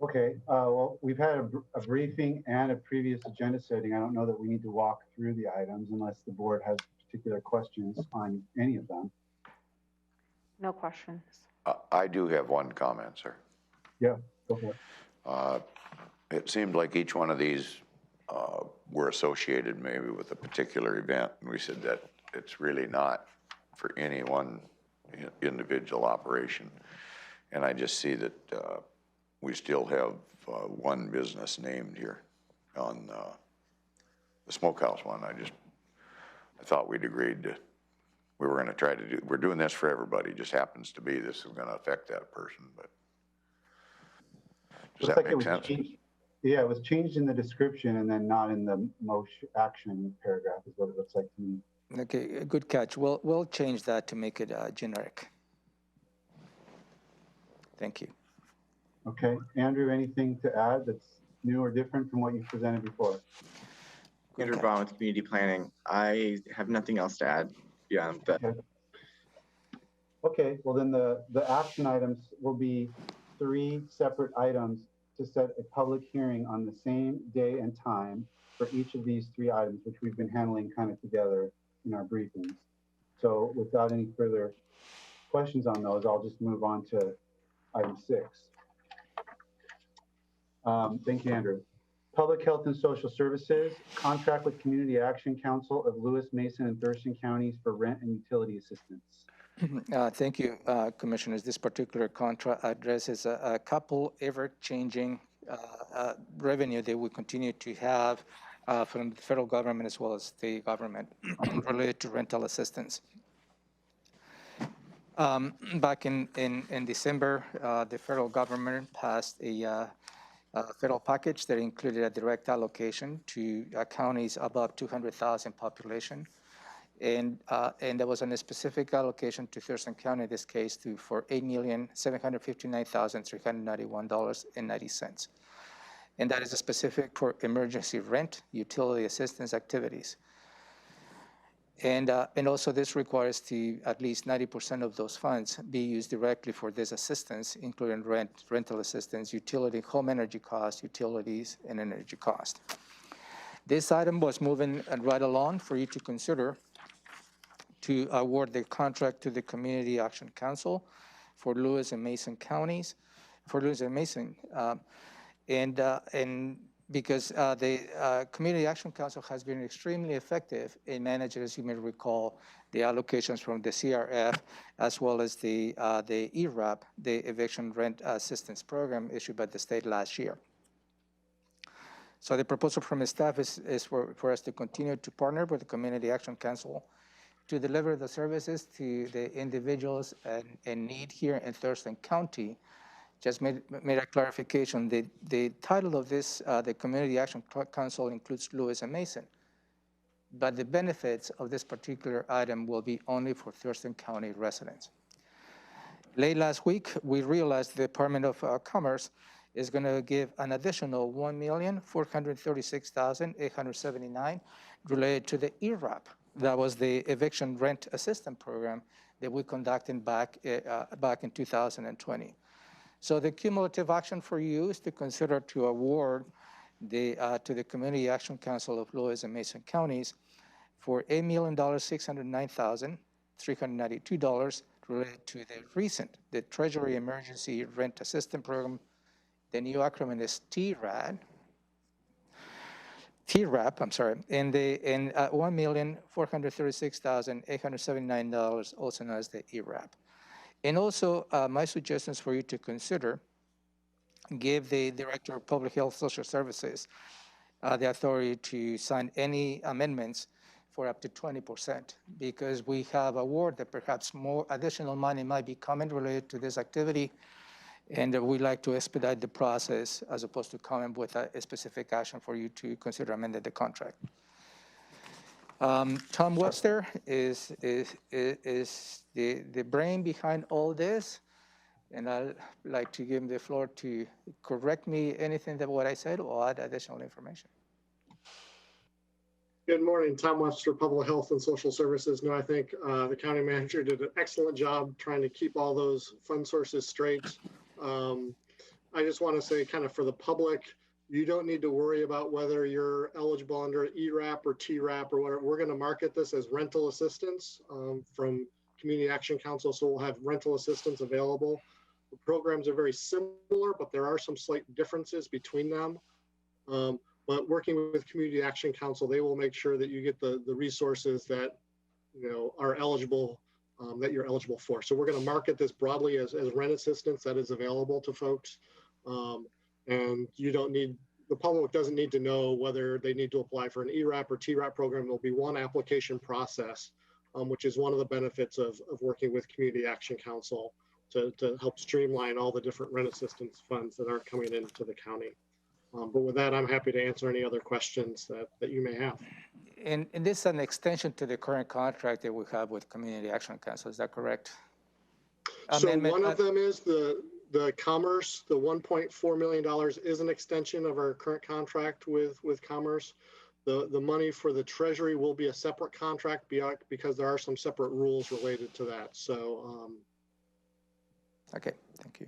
S1: Okay, well, we've had a briefing and a previous agenda setting. I don't know that we need to walk through the items unless the board has particular questions on any of them.
S4: No questions.
S5: I do have one comment, sir.
S1: Yeah, go for it.
S5: It seemed like each one of these were associated maybe with a particular event, and we said that it's really not for any one individual operation. And I just see that we still have one business named here on the smokehouse one. I thought we'd agreed to, we were gonna try to do, we're doing this for everybody. Just happens to be this is gonna affect that person, but does
S1: Looks
S5: that
S1: like it
S5: make
S1: was
S5: sense?
S1: changed. Yeah, it was changed in the description and then not in the motion action paragraph is what it looks like to me.
S2: Okay, good catch. We'll change that to make it generic. Thank you.
S1: Okay, Andrew, anything to add that's new or different from what you presented before?
S2: Good
S9: Andrew
S2: catch.
S9: Vaughn with Community Planning. I have nothing else to add beyond that.
S1: Okay, well then the action items will be 3 separate items to set a public hearing on the same day and time for each of these 3 items, which we've been handling kind of together in our briefings. So without any further questions on those, I'll just move on to item 6. Thank you, Andrew. Public Health and Social Services, contract with Community Action Council of Lewis, Mason, and Thurston counties for rent and utility assistance.
S2: Thank you, Commissioners. This particular contract addresses a couple ever-changing revenue that we continue to have from the federal government as well as state government related to rental assistance. Back in December, the federal government passed a federal package that included a direct allocation to counties above 200,000 population. And there was a specific allocation to Thurston County in this case for $8,759,391.90. And that is specific for emergency rent, utility assistance activities. And also this requires at least 90% of those funds be used directly for this assistance, including rental assistance, utility, home energy costs, utilities, and energy cost. This item was moving right along for you to consider to award the contract to the Community Action Council for Lewis and Mason counties, and because the Community Action Council has been extremely effective in managing, as you may recall, the allocations from the CRF as well as the ERAP, the Eviction Rent Assistance Program issued by the state last year. So the proposal from the staff is for us to continue to partner with the Community Action Council to deliver the services to the individuals in need here in Thurston County. Just made a clarification. The title of this, the Community Action Council, includes Lewis and Mason, but the benefits of this particular item will be only for Thurston County residents. Late last week, we realized the Department of Commerce is going to give an additional $1,436,879 related to the ERAP. That was the Eviction Rent Assistance Program that we conducted back in 2020. So the cumulative action for you is to consider to award to the Community Action Council of Lewis and Mason counties for $8,609,392 related to the Treasury Emergency Rent Assistance Program. The new acronym is TRAP, and $1,436,879, also known as the ERAP. And also, my suggestions for you to consider, give the Director of Public Health Social Services the authority to sign any amendments for up to 20%, because we have award that perhaps more additional money might be coming related to this activity, and we'd like to expedite the process as opposed to coming with a specific action for you to consider amending the contract. Tom Webster is the brain behind all this, and I'd like to give him the floor to correct me anything that what I said or add additional information.
S10: Good morning, Tom Webster, Public Health and Social Services. No, I think the county manager did an excellent job trying to keep all those fund sources straight. I just want to say, kind of for the public, you don't need to worry about whether you're eligible under ERAP or TRAP or whatever. We're going to market this as rental assistance from Community Action Council, so we'll have rental assistance available. The programs are very similar, but there are some slight differences between them. But working with Community Action Council, they will make sure that you get the resources that are eligible that you're eligible for. So we're going to market this broadly as rent assistance that is available to folks. And you don't need, the public doesn't need to know whether they need to apply for an ERAP or TRAP program. There'll be one application process, which is one of the benefits of working with Community Action Council to help streamline all the different rent assistance funds that are coming into the county. But with that, I'm happy to answer any other questions that you may have.
S2: And this is an extension to the current contract that we have with Community Action Council, is that correct?
S10: So
S2: Amendment,
S10: one of them is the Commerce, the $1.4 million is an extension of our current contract with Commerce. The money for the Treasury will be a separate contract because there are some separate rules related to that. So.
S2: Okay, thank you.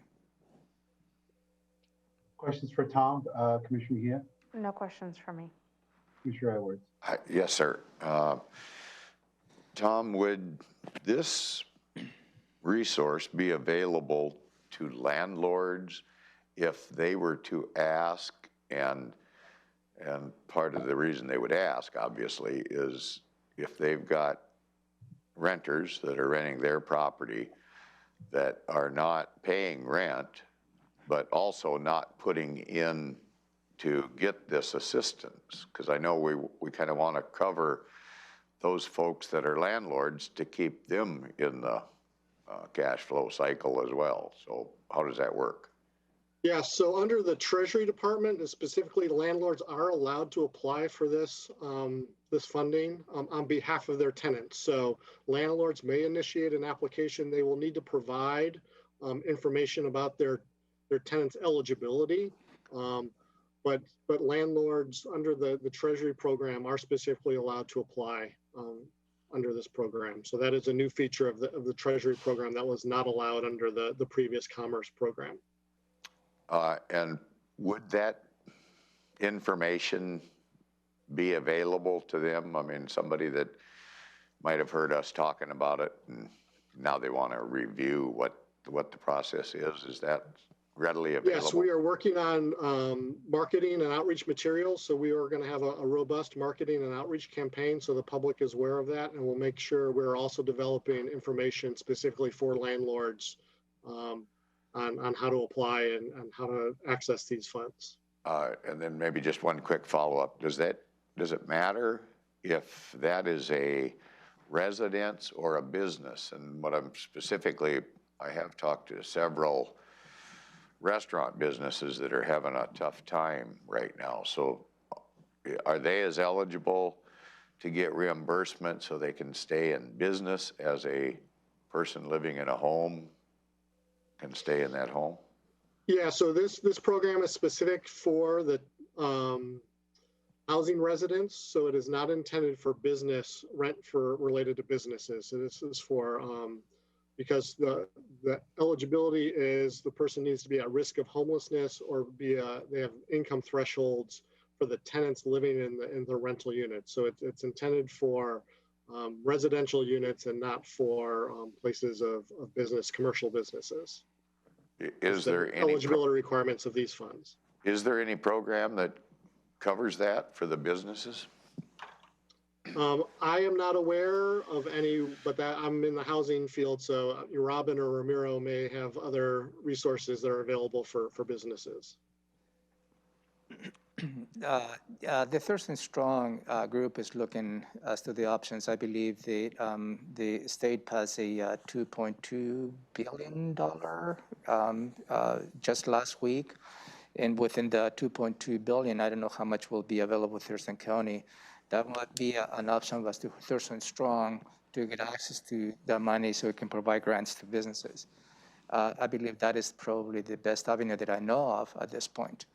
S1: Questions for Tom, Commissioner Mejia?
S4: No questions for me.
S1: Commissioner Edwards?
S5: Yes, sir. Tom, would this resource be available to landlords if they were to ask, and part of the reason they would ask, obviously, is if they've got renters that are renting their property that are not paying rent, but also not putting in to get this assistance? Because I know we kind of want to cover those folks that are landlords to keep them in the cash flow cycle as well. So how does that work?
S10: Yeah, so under the Treasury Department, and specifically landlords are allowed to apply for this this funding on behalf of their tenants. So landlords may initiate an application. They will need to provide information about their tenants' eligibility. But landlords under the Treasury program are specifically allowed to apply under this program. So that is a new feature of the Treasury program that was not allowed under the previous Commerce program.
S5: And would that information be available to them? I mean, somebody that might have heard us talking about it and now they want to review what the process is that readily available?
S10: Yes, we are working on marketing and outreach materials. So we are going to have a robust marketing and outreach campaign so the public is aware of that. And we'll make sure we're also developing information specifically for landlords on how to apply and how to access these funds.
S5: And then maybe just one quick follow-up. Does it matter if that is a residence or a business? And what I'm specifically, I have talked to several restaurant businesses that are having a tough time right now. So are they as eligible to get reimbursement so they can stay in business as a person living in a home can stay in that home?
S10: Yeah, so this program is specific for the housing residents. So it is not intended for business rent for related to businesses. So this is for because the eligibility is the person needs to be at risk of homelessness or they have income thresholds for the tenants living in the rental unit. So it's intended for residential units and not for places of business, commercial businesses.
S5: Is there any
S10: eligibility requirements of these funds? Is
S5: there any program that covers that for the businesses?
S10: I am not aware of any, but I'm in the housing field, so Robin or Ramiro may have other resources that are available for businesses.
S2: The Thurston Strong group is looking as to the options. I believe the state passed a $2.2 billion just last week. And within the $2.2 billion, I don't know how much will be available to Thurston County. That might be an option as to Thurston Strong to get access to the money so it can provide grants to businesses. I believe that is probably the best avenue that I know of at this point.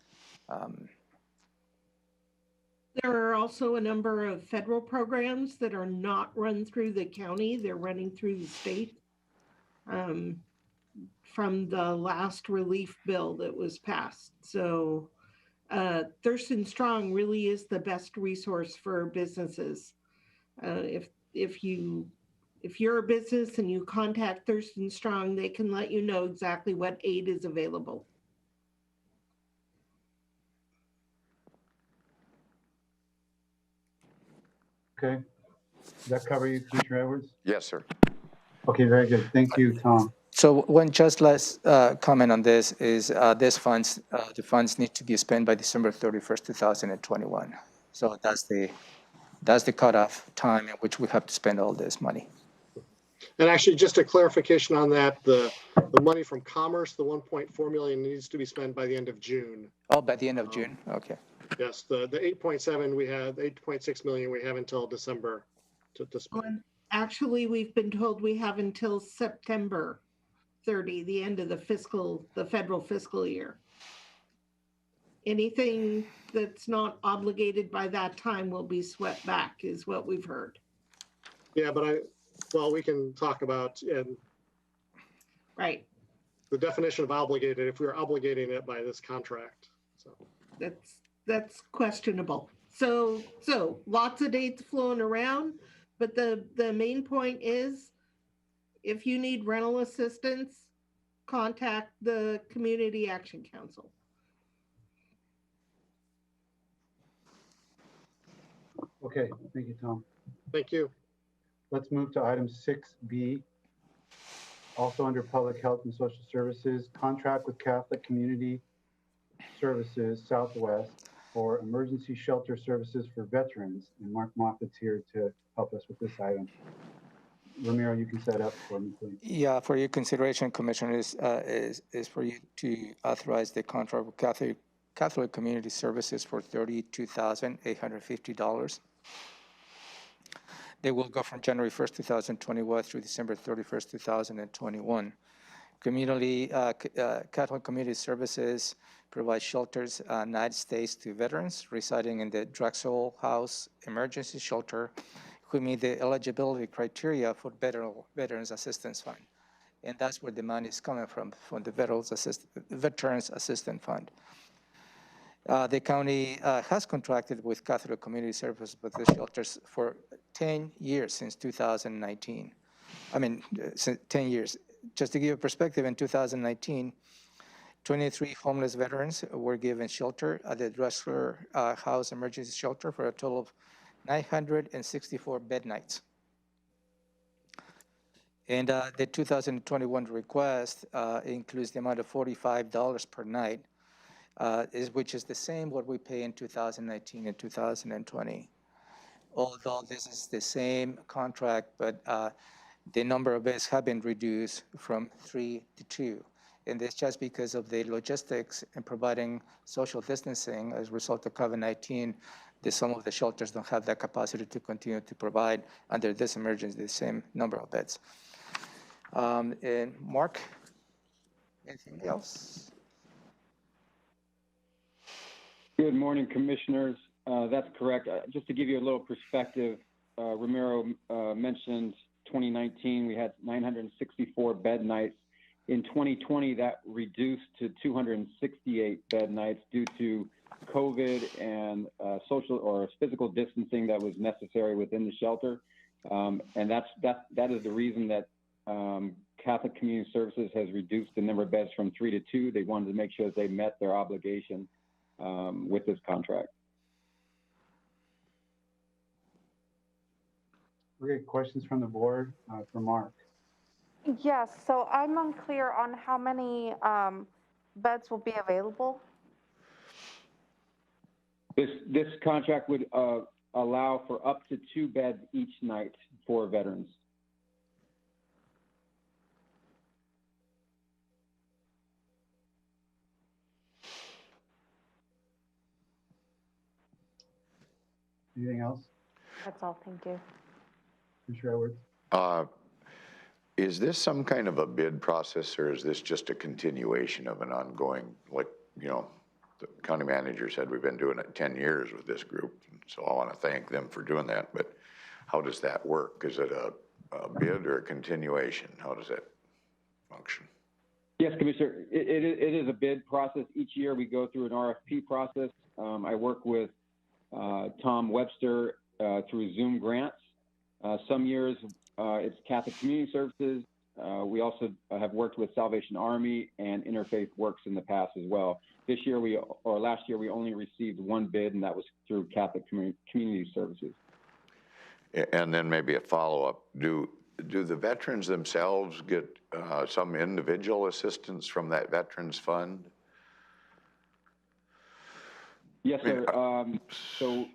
S6: There are also a number of federal programs that are not run through the county. They're running through the state from the last relief bill that was passed. So Thurston Strong really is the best resource for businesses. If you're a business and you contact Thurston Strong, they can let you know exactly what aid is available.
S1: Okay. Does that cover you, Commissioner Edwards?
S5: Yes, sir.
S1: Okay, very good. Thank you, Tom.
S2: So one just last comment on this is the funds need to be spent by December 31st, 2021. So that's the cutoff time in which we have to spend all this money.
S10: And actually, just a clarification on that, the money from Commerce, the 1.4 million needs to be spent by the end of June.
S2: Oh, by the end of June, okay.
S10: Yes, the 8.7 we have, 8.6 million we have until December to spend.
S6: And actually, we've been told we have until September 30, the end of the federal fiscal year. Anything that's not obligated by that time will be swept back, is what we've heard.
S10: Yeah, but well, we can talk about
S6: Right.
S10: the definition of obligated, if we are obligating it by this contract. So
S6: That's questionable. So lots of dates flowing around, but the main point is, if you need rental assistance, contact the Community Action Council.
S1: Okay, thank you, Tom.
S10: thank you.
S1: Let's move to item 6B. Also under Public Health and Social Services, contract with Catholic Community Services Southwest for emergency shelter services for veterans. And Mark Moffitt's here to help us with this item. Ramiro, you can set up for me, please.
S2: Yeah, for your consideration, Commissioners, is for you to authorize the contract with Catholic Community Services for $32,850. They will go from January 1st, 2021 through December 31st, 2021. Catholic Community Services provides shelters, night stays to veterans residing in the Drexel House Emergency Shelter who meet the eligibility criteria for Veterans Assistance Fund. And that's where the money is coming from the Veterans Assistance Fund. The county has contracted with Catholic Community Services with the shelters for 10 years since 2019. I mean, 10 years. Just to give a perspective, in 2019, 23 homeless veterans were given shelter at the Drexel House Emergency Shelter for a total of 964 bed nights. And the 2021 request includes the amount of $45 per night, which is the same what we pay in 2019 and 2020. Although this is the same contract, but the number of beds have been reduced from 3 to 2. And this just because of the logistics in providing social distancing as a result of COVID-19, some of the shelters don't have that capacity to continue to provide under this emergency the same number of beds. And Mark, anything else?
S11: Good morning, Commissioners. That's correct. Just to give you a little perspective, Ramiro mentioned 2019, we had 964 bed nights. In 2020, that reduced to 268 bed nights due to COVID and social or physical distancing that was necessary within the shelter. And that is the reason that Catholic Community Services has reduced the number of beds from 3 to 2. They wanted to make sure that they met their obligation with this contract.
S1: Okay, questions from the board for Mark?
S4: Yes, so I'm unclear on how many beds will be available.
S11: This contract would allow for up to 2 beds each night for veterans.
S1: Anything else?
S4: That's all, thank you.
S1: Commissioner Edwards?
S5: Is this some kind of a bid process, or is this just a continuation of an ongoing, like, the county manager said we've been doing it 10 years with this group, so I want to thank them for doing that, but how does that work? Is it a bid or a continuation? How does that function?
S11: Yes, Commissioner, it is a bid process. Each year we go through an RFP process. I work with Tom Webster through Zoom grants. Some years it's Catholic Community Services. We also have worked with Salvation Army and Interfaith Works in the past as well. Last year we only received 1 bid, and that was through Catholic Community Services.
S5: And then maybe a follow-up. do the veterans themselves get some individual assistance from that veterans fund?
S11: Yes, sir. So,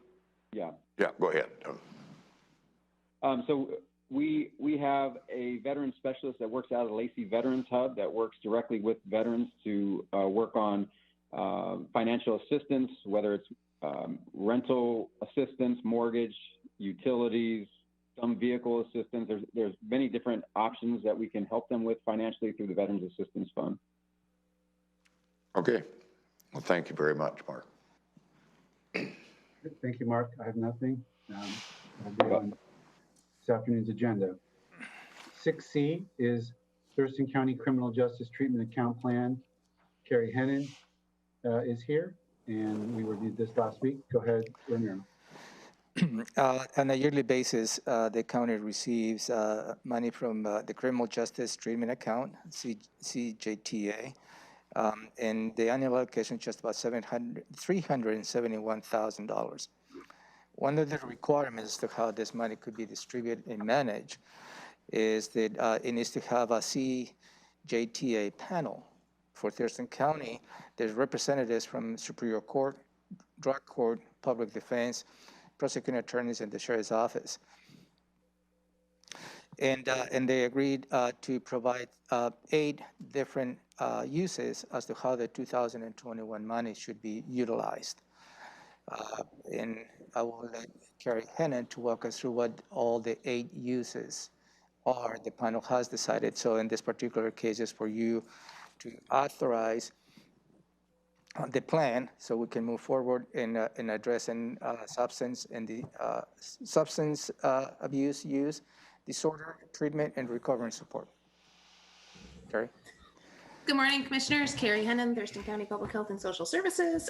S11: yeah.
S5: Yeah, go ahead.
S11: So we have a veteran specialist that works out of the Lacey Veterans Hub that works directly with veterans to work on financial assistance, whether it's rental assistance, mortgage, utilities, some vehicle assistance. There's many different options that we can help them with financially through the Veterans Assistance Fund.
S5: Okay. Well, thank you very much, Mark.
S1: Thank you, Mark. I have nothing. I'll be on this afternoon's agenda. 6C is Thurston County Criminal Justice Treatment Account Plan. Carrie Hennon is here, and we reviewed this last week. Go ahead, Ramiro.
S2: On a yearly basis, the county receives money from the Criminal Justice Treatment Account, CJTA, and the annual allocation is just about $371,000. One of the requirements to how this money could be distributed and managed is that it needs to have a CJTA panel. For Thurston County, there's representatives from Superior Court, Drug Court, Public Defense, prosecuting attorneys, and the Sheriff's Office. And they agreed to provide 8 different uses as to how the 2021 money should be utilized. And I will let Carrie Hennon to walk us through what all the 8 uses are the panel has decided. So in this particular case, is for you to authorize the plan so we can move forward in addressing substance and the substance abuse use, disorder, treatment, and recovery support. Carrie?
S3: Good morning, Commissioners. Carrie Hennon, Thurston County Public Health and Social Services.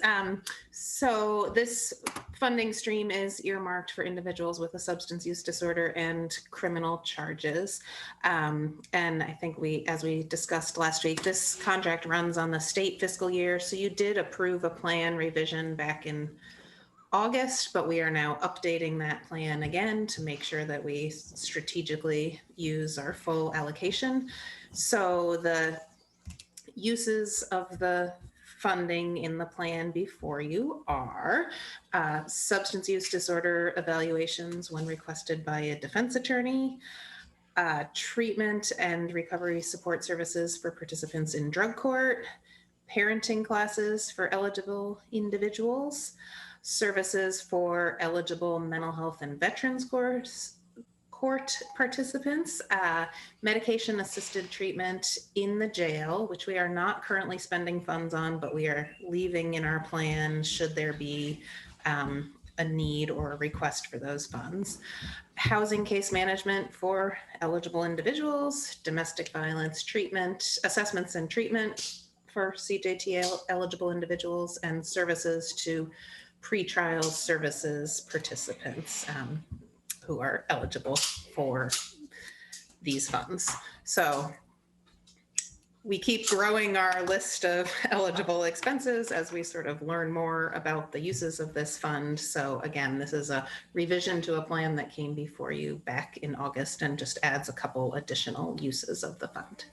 S3: So this funding stream is earmarked for individuals with a substance use disorder and criminal charges. And I think as we discussed last week, this contract runs on the state fiscal year. So you did approve a plan revision back in August, but we are now updating that plan again to make sure that we strategically use our full allocation. So the uses of the funding in the plan before you are substance use disorder evaluations when requested by a defense attorney, treatment and recovery support services for participants in drug court, parenting classes for eligible individuals, services for eligible mental health and veterans court participants, medication assisted treatment in the jail, which we are not currently spending funds on, but we are leaving in our plan should there be a need or a request for those funds. Housing case management for eligible individuals, domestic violence treatment, assessments and treatment for CJTA eligible individuals, and services to pretrial services participants who are eligible for these funds. So we keep growing our list of eligible expenses as we sort of learn more about the uses of this fund. So again, this is a revision to a plan that came before you back in August and just adds a couple additional uses of the fund.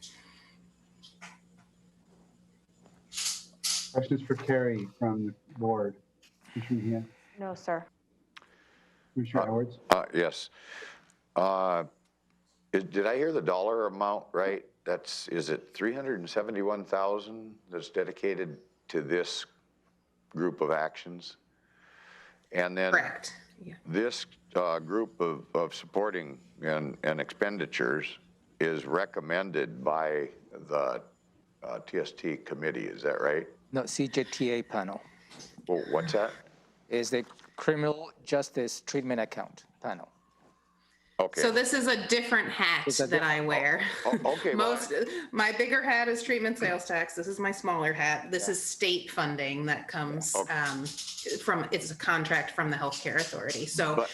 S1: Questions for Carrie from the board? Commissioner Hia?
S4: No, sir.
S1: Commissioner Edwards?
S5: Yes. Did I hear the dollar amount right? Is it 371,000 that's dedicated to this group of actions? And then
S3: Correct. Yeah.
S5: This group of supporting and expenditures is recommended by the TST committee, is that right?
S2: No, CJTA panel
S5: Well, what's that?
S2: is the Criminal Justice Treatment Account panel.
S5: Okay.
S3: So this is a different hat that I wear.
S5: Okay.
S3: My bigger hat is treatment sales tax. This is my smaller hat. This is state funding that comes it's a contract from the healthcare authority. So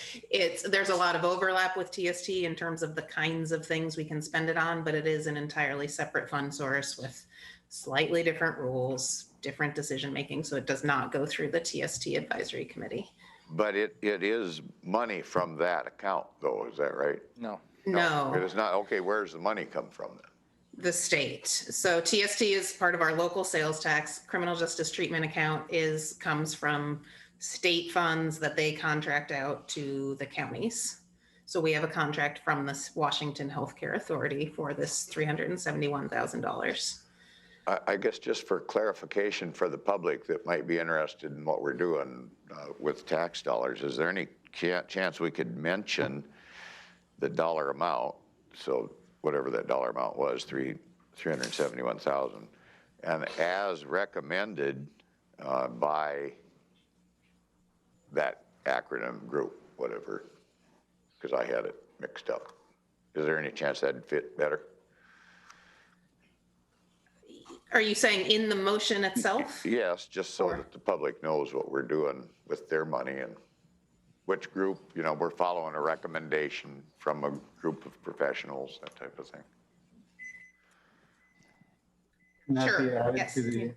S3: there's a lot of overlap with TST in terms of the kinds of things we can spend it on, but it is an entirely separate fund source with slightly different rules, different decision making. So it does not go through the TST advisory committee.
S5: But it is money from that account, though, is that right?
S2: No.
S12: No,
S5: It is not, okay, where does the money come from then?
S12: the state. So TST is part of our local sales tax. Criminal justice treatment account comes from state funds that they contract out to the counties. So we have a contract from the Washington Healthcare Authority for this $371,000.
S5: I guess just for clarification for the public that might be interested in what we're doing with tax dollars, is there any chance we could mention the dollar amount? So whatever that dollar amount was, 371,000, and as recommended by that acronym group, whatever, because I had it mixed up. Is there any chance that'd fit better?
S12: Are you saying in the motion itself?
S5: Yes, just so that the public knows what we're doing with their money and which group, you know, we're following a recommendation from a group of professionals, that type of thing.
S1: Can that
S12: Sure,
S1: be added
S12: yes.
S1: to the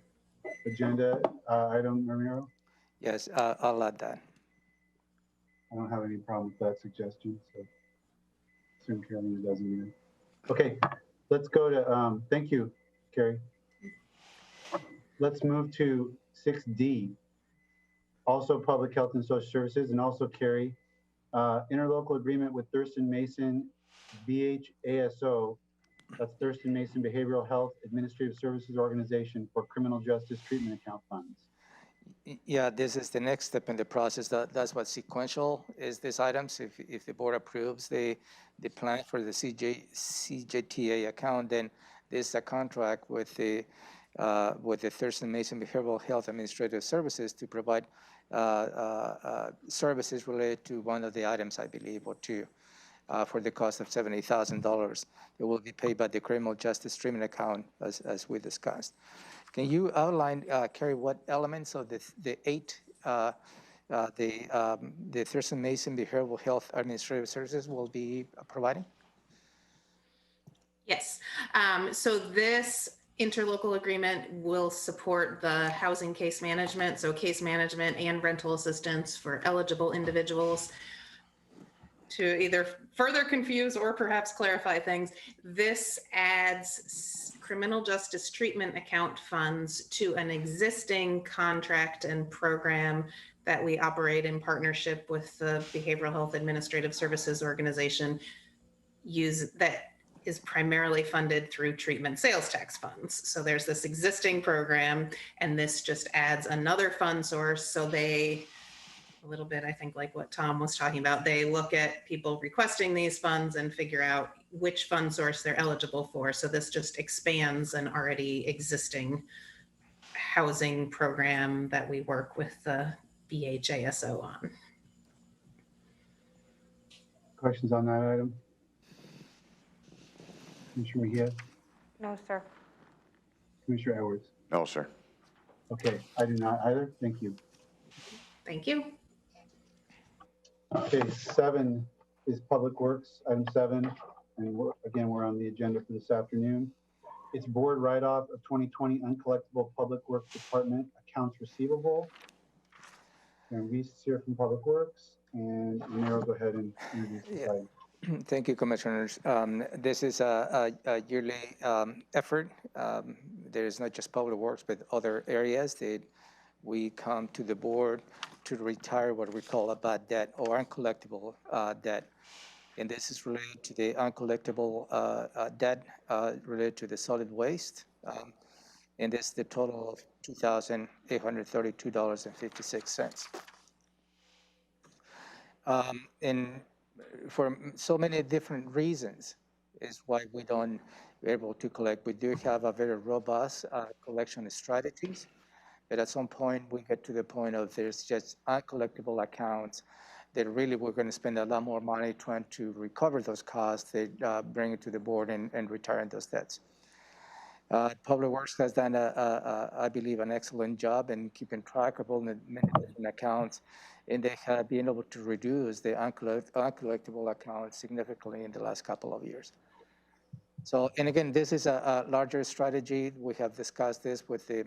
S1: agenda item, Ramiro?
S2: Yes, I'll add that.
S1: I don't have any problem with that suggestion, so assume Carolina doesn't either. Okay, let's go to, thank you, Carrie. Let's move to 6D, also Public Health and Social Services, and also Carrie, interlocal agreement with Thurston Mason BHASO, that's Thurston Mason Behavioral Health Administrative Services Organization for Criminal Justice Treatment Account Funds.
S2: Yeah, this is the next step in the process. That's what sequential is these items. If the board approves the plan for the CJTA account, then there's a contract with the Thurston Mason Behavioral Health Administrative Services to provide services related to one of the items, I believe, or two, for the cost of $70,000. It will be paid by the Criminal Justice Treatment account, as we discussed. Can you outline, Carrie, what elements of the Thurston Mason Behavioral Health Administrative Services will be providing?
S12: Yes. So this interlocal agreement will support the housing case management, so case management and rental assistance for eligible individuals. To either further confuse or perhaps clarify things, this adds criminal justice treatment account funds to an existing contract and program that we operate in partnership with the Behavioral Health Administrative Services Organization, that is primarily funded through treatment sales tax funds. So there's this existing program, and this just adds another fund source. So they, a little bit, I think, like what Tom was talking about, they look at people requesting these funds and figure out which fund source they're eligible for. So this just expands an already existing housing program that we work with the BHASO on.
S1: Questions on that item? Commissioner Mejia?
S4: No, sir.
S1: Commissioner Edwards?
S5: No, sir.
S1: Okay, I do not either. Thank you.
S12: Thank you.
S1: Okay, 7 is Public Works, item 7. And we're on the agenda for this afternoon. It's board write-off of 2020 uncollectible Public Works Department accounts receivable. And Reese is here from Public Works, and Romero, go ahead and introduce this item.
S2: Thank you, Commissioners. This is a yearly effort. There is not just Public Works, but other areas that we come to the board to retire what we call a bad debt or uncollectible debt. And this is related to the uncollectible debt related to the solid waste. And this is the total of $2,832.56. And for so many different reasons is why we don't able to collect. We do have a very robust collection strategies, but at some point we get to the point of there's just uncollectible accounts that really we're going to spend a lot more money trying to recover those costs, that bring it to the board and retire those debts. Public Works has done, I believe, an excellent job in keeping track of all the many different accounts, and they have been able to reduce the uncollectible accounts significantly in the last couple of years. So, and again, this is a larger strategy. We have discussed this with the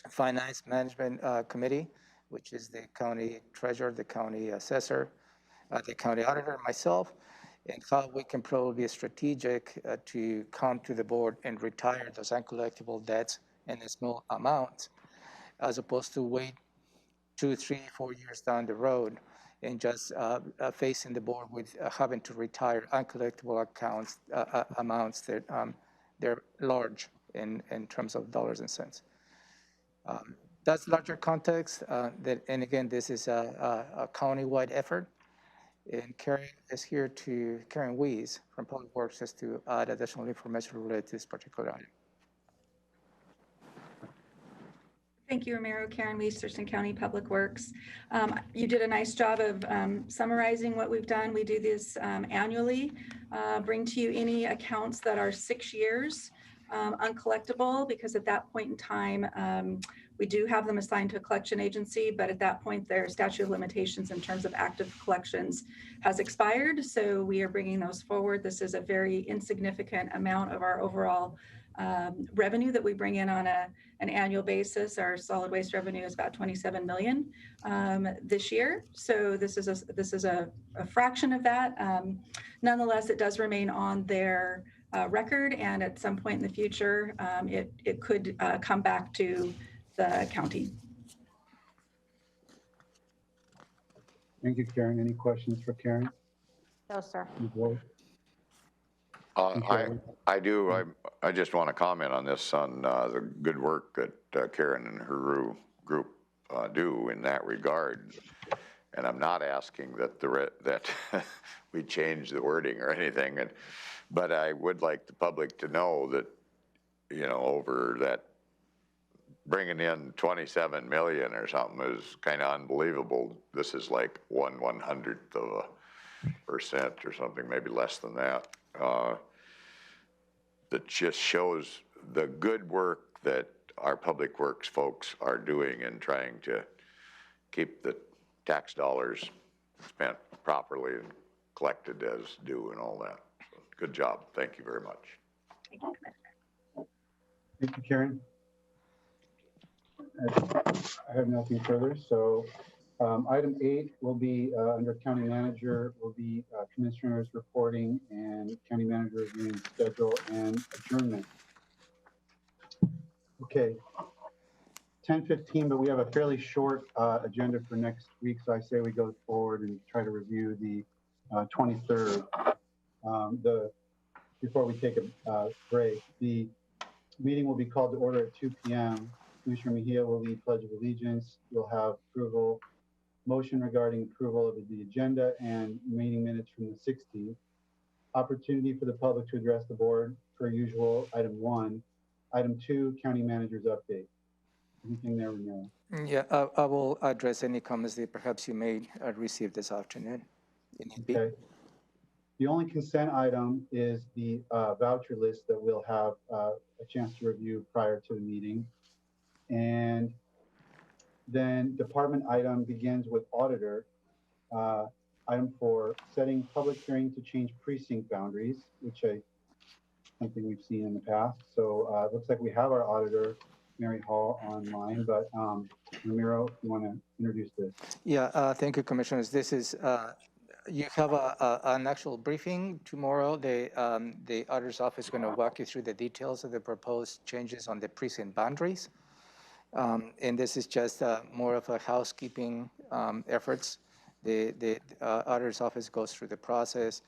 S2: Finance Management Committee, which is the county treasurer, the county assessor, the county auditor, myself. and how we can probably be strategic to come to the board and retire those uncollectible debts in a small amount, as opposed to wait 2, 3, 4 years down the road and just facing the board with having to retire uncollectible accounts amounts that they're large in terms of dollars and cents. That's larger context. And again, this is a county-wide effort. And Karen is here to, Karen Weiss from Public Works, is to add additional information related to this particular item.
S13: Thank you, Romero. Karen Weiss, Thurston County Public Works. You did a nice job of summarizing what we've done. We do this annually. Bring to you any accounts that are 6 years uncollectible, because at that point in time, we do have them assigned to a collection agency, but at that point, their statute of limitations in terms of active collections has expired. So we are bringing those forward. This is a very insignificant amount of our overall revenue that we bring in on an annual basis. Our solid waste revenue is about 27 million this year. So this is a fraction of that. Nonetheless, it does remain on their record, and at some point in the future, it could come back to the county.
S1: Thank you, Karen. Any questions for Karen?
S4: No, sir.
S5: I do. I just want to comment on this, on the good work that Karen and her group do in that regard. And I'm not asking that we change the wording or anything. But I would like the public to know that, you know, over that, bringing in 27 million or something is kind of unbelievable. This is like 1/100th of a percent or something, maybe less than that. That just shows the good work that our public works folks are doing in trying to keep the tax dollars spent properly and collected as due and all that. So, good job. Thank you very much.
S1: Thank you, Karen. I have nothing further. So item 8 will be under county manager, will be commissioners reporting and county manager reviewing schedule and adjournment. Okay, 10:15, but we have a fairly short agenda for next week. So I say we go forward and try to review the 23rd. Before we take a break, the meeting will be called to order at 2 p.m. Commissioner Mejia will lead Pledge of Allegiance. You'll have motion regarding approval of the agenda and meeting minutes from the 16th. Opportunity for the public to address the board per usual, item 1. Item 2, county manager's update. Anything there, Romero?
S2: Yeah, I will address any comments that perhaps you may receive this afternoon.
S1: Okay. The only consent item is the voucher list that we'll have a chance to review prior to the meeting. And then department item begins with auditor. Item 4, setting public hearing to change precinct boundaries, which something we've seen in the past. So it looks like we have our auditor, Mary Hall, online, but Ramiro, you want to introduce this?
S2: Yeah, thank you, commissioners. This is, you have an actual briefing tomorrow. The auditor's office is going to walk you through the details of the proposed changes on the precinct boundaries. And this is just more of a housekeeping efforts. The auditor's office goes through the process.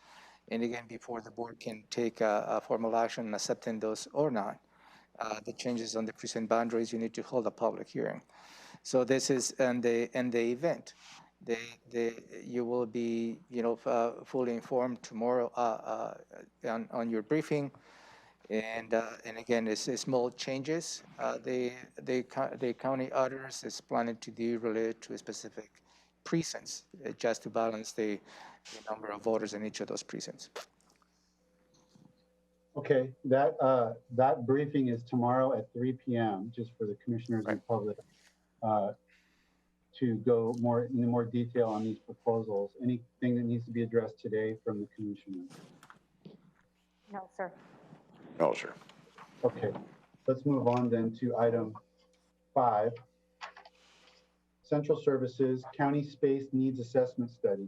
S2: And again, before the board can take a formal action accepting those or not, the changes on the precinct boundaries, you need to hold a public hearing. So this is in the event. You will be, fully informed tomorrow on your briefing. And again, it's small changes. The county auditors is planning to do related to specific precincts, just to balance the number of voters in each of those precincts.
S1: Okay, that briefing is tomorrow at 3 p.m. just for the commissioners and public to go in more detail on these proposals. Anything that needs to be addressed today from the commissioners?
S4: No, sir.
S5: No, sir.
S1: Okay, let's move on then to item 5. Central Services County Space Needs Assessment Study.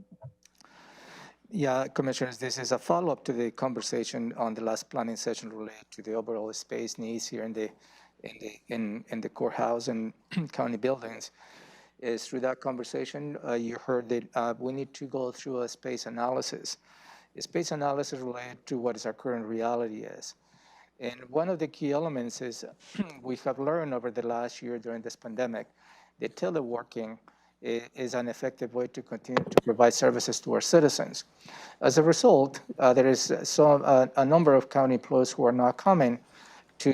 S2: Yeah, Commissioners, this is a follow-up to the conversation on the last planning session related to the overall space needs here in the courthouse and county buildings. Is through that conversation, you heard that we need to go through a space analysis. A space analysis related to what is our current reality is. And one of the key elements is we have learned over the last year during this pandemic that teleworking is an effective way to continue to provide services to our citizens. As a result, there is a number of county employees who are not coming to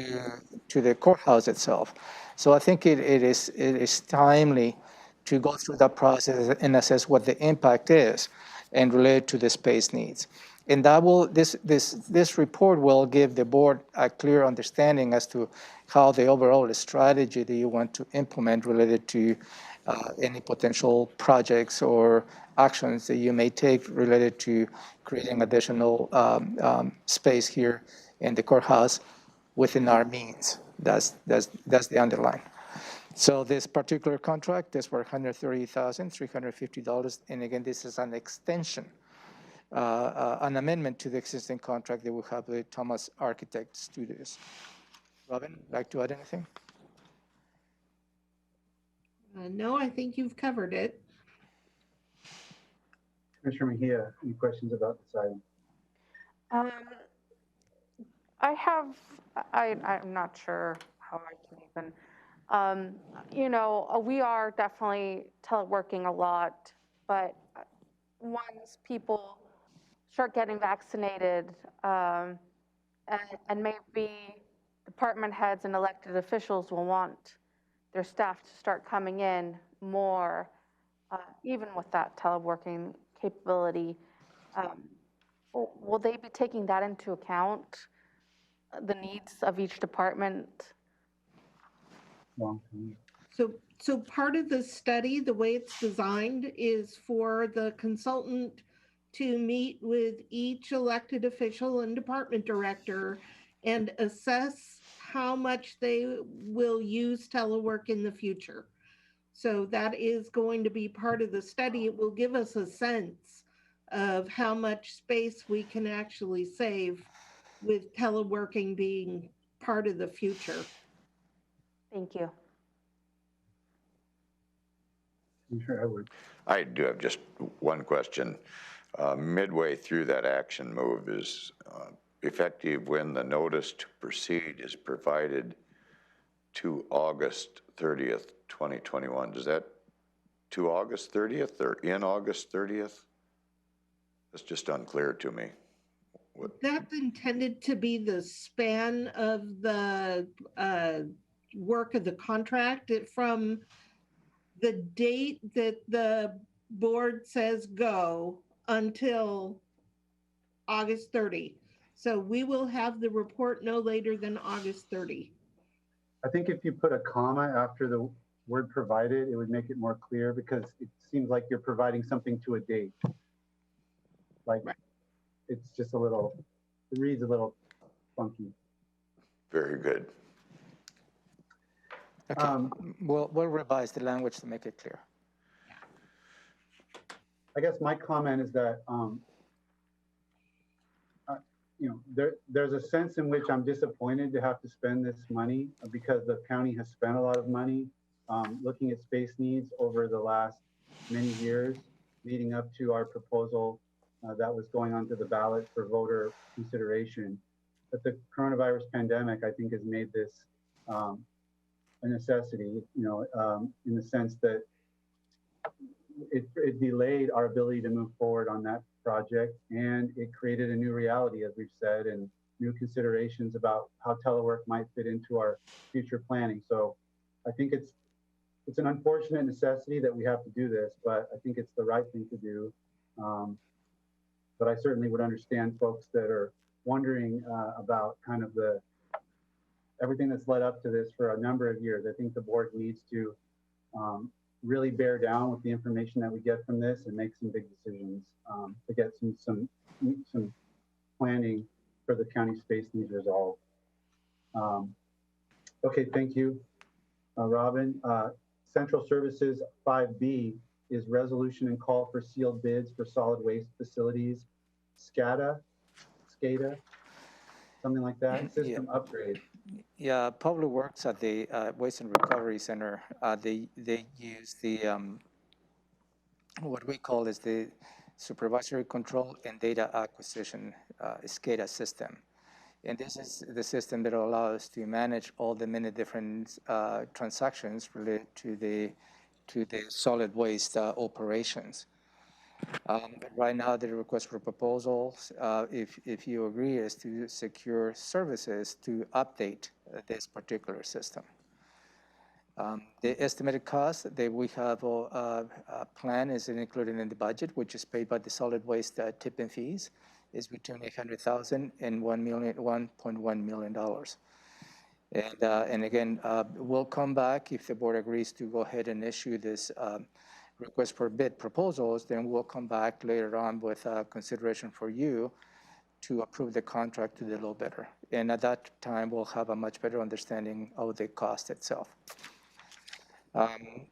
S2: the courthouse itself. So I think it is timely to go through that process and assess what the impact is and relate to the space needs. And that will, this report will give the board a clear understanding as to how the overall strategy that you want to implement related to any potential projects or actions that you may take related to creating additional space here in the courthouse within our means. That's the underline. So this particular contract is for $130,350, and again, this is an extension, an amendment to the existing contract that we have with Thomas Architect Studios. Robin, like to add anything?
S6: No, I think you've covered it.
S1: Commissioner Mejia, any questions about this item?
S4: I'm not sure how I can even, we are definitely teleworking a lot, but once people start getting vaccinated, and maybe department heads and elected officials will want their staff to start coming in more, even with that teleworking capability. Will they be taking that into account, the needs of each department?
S6: So part of the study, the way it's designed, is for the consultant to meet with each elected official and department director and assess how much they will use telework in the future. So that is going to be part of the study. It will give us a sense of how much space we can actually save with teleworking being part of the future.
S4: Thank you.
S1: Commissioner Edwards.
S5: I do have just one question. Midway through that action move is effective when the notice to proceed is provided to August 30th, 2021. Does that to August 30th or in August 30th? It's just unclear to me.
S6: That's intended to be the span of the work of the contract from the date that the board says go until August 30. So we will have the report no later than August 30.
S1: I think if you put a comma after the word provided, it would make it more clear, because it seems like you're providing something to a date. Like, right. It's just a little, it reads a little funky.
S5: Very good.
S2: Okay, we'll revise the language to make it clear.
S1: I guess my comment is that, there's a sense in which I'm disappointed to have to spend this money, because the county has spent a lot of money looking at space needs over the last many years, leading up to our proposal that was going onto the ballot for voter consideration. But the coronavirus pandemic, I think, has made this a necessity, in the sense that it delayed our ability to move forward on that project, and it created a new reality, as we've said, and new considerations about how telework might fit into our future planning. So I think it's an unfortunate necessity that we have to do this, but I think it's the right thing to do. But I certainly would understand folks that are wondering about kind of everything that's led up to this for a number of years. I think the board needs to really bear down with the information that we get from this and make some big decisions to get some planning for the county space needs resolved. Okay, thank you, Robin. Central Services 5B is resolution and call for sealed bids for solid waste facilities, SCADA, something like that, system upgrade.
S2: Yeah, Public Works at the Waste and Recovery Center, they use the, what we call is the Supervisory Control and Data Acquisition, SCADA system. And this is the system that will allow us to manage all the many different transactions related to the solid waste operations. Right now, the request for proposals, if you agree, is to secure services to update this particular system. The estimated cost that we have plan is included in the budget, which is paid by the solid waste tipping fees, is between $800,000 and $1.1 million. And again, we'll come back if the board agrees to go ahead and issue this request for bid proposals, then we'll come back later on with consideration for you to approve the contract to the low bidder. And at that time, we'll have a much better understanding of the cost itself.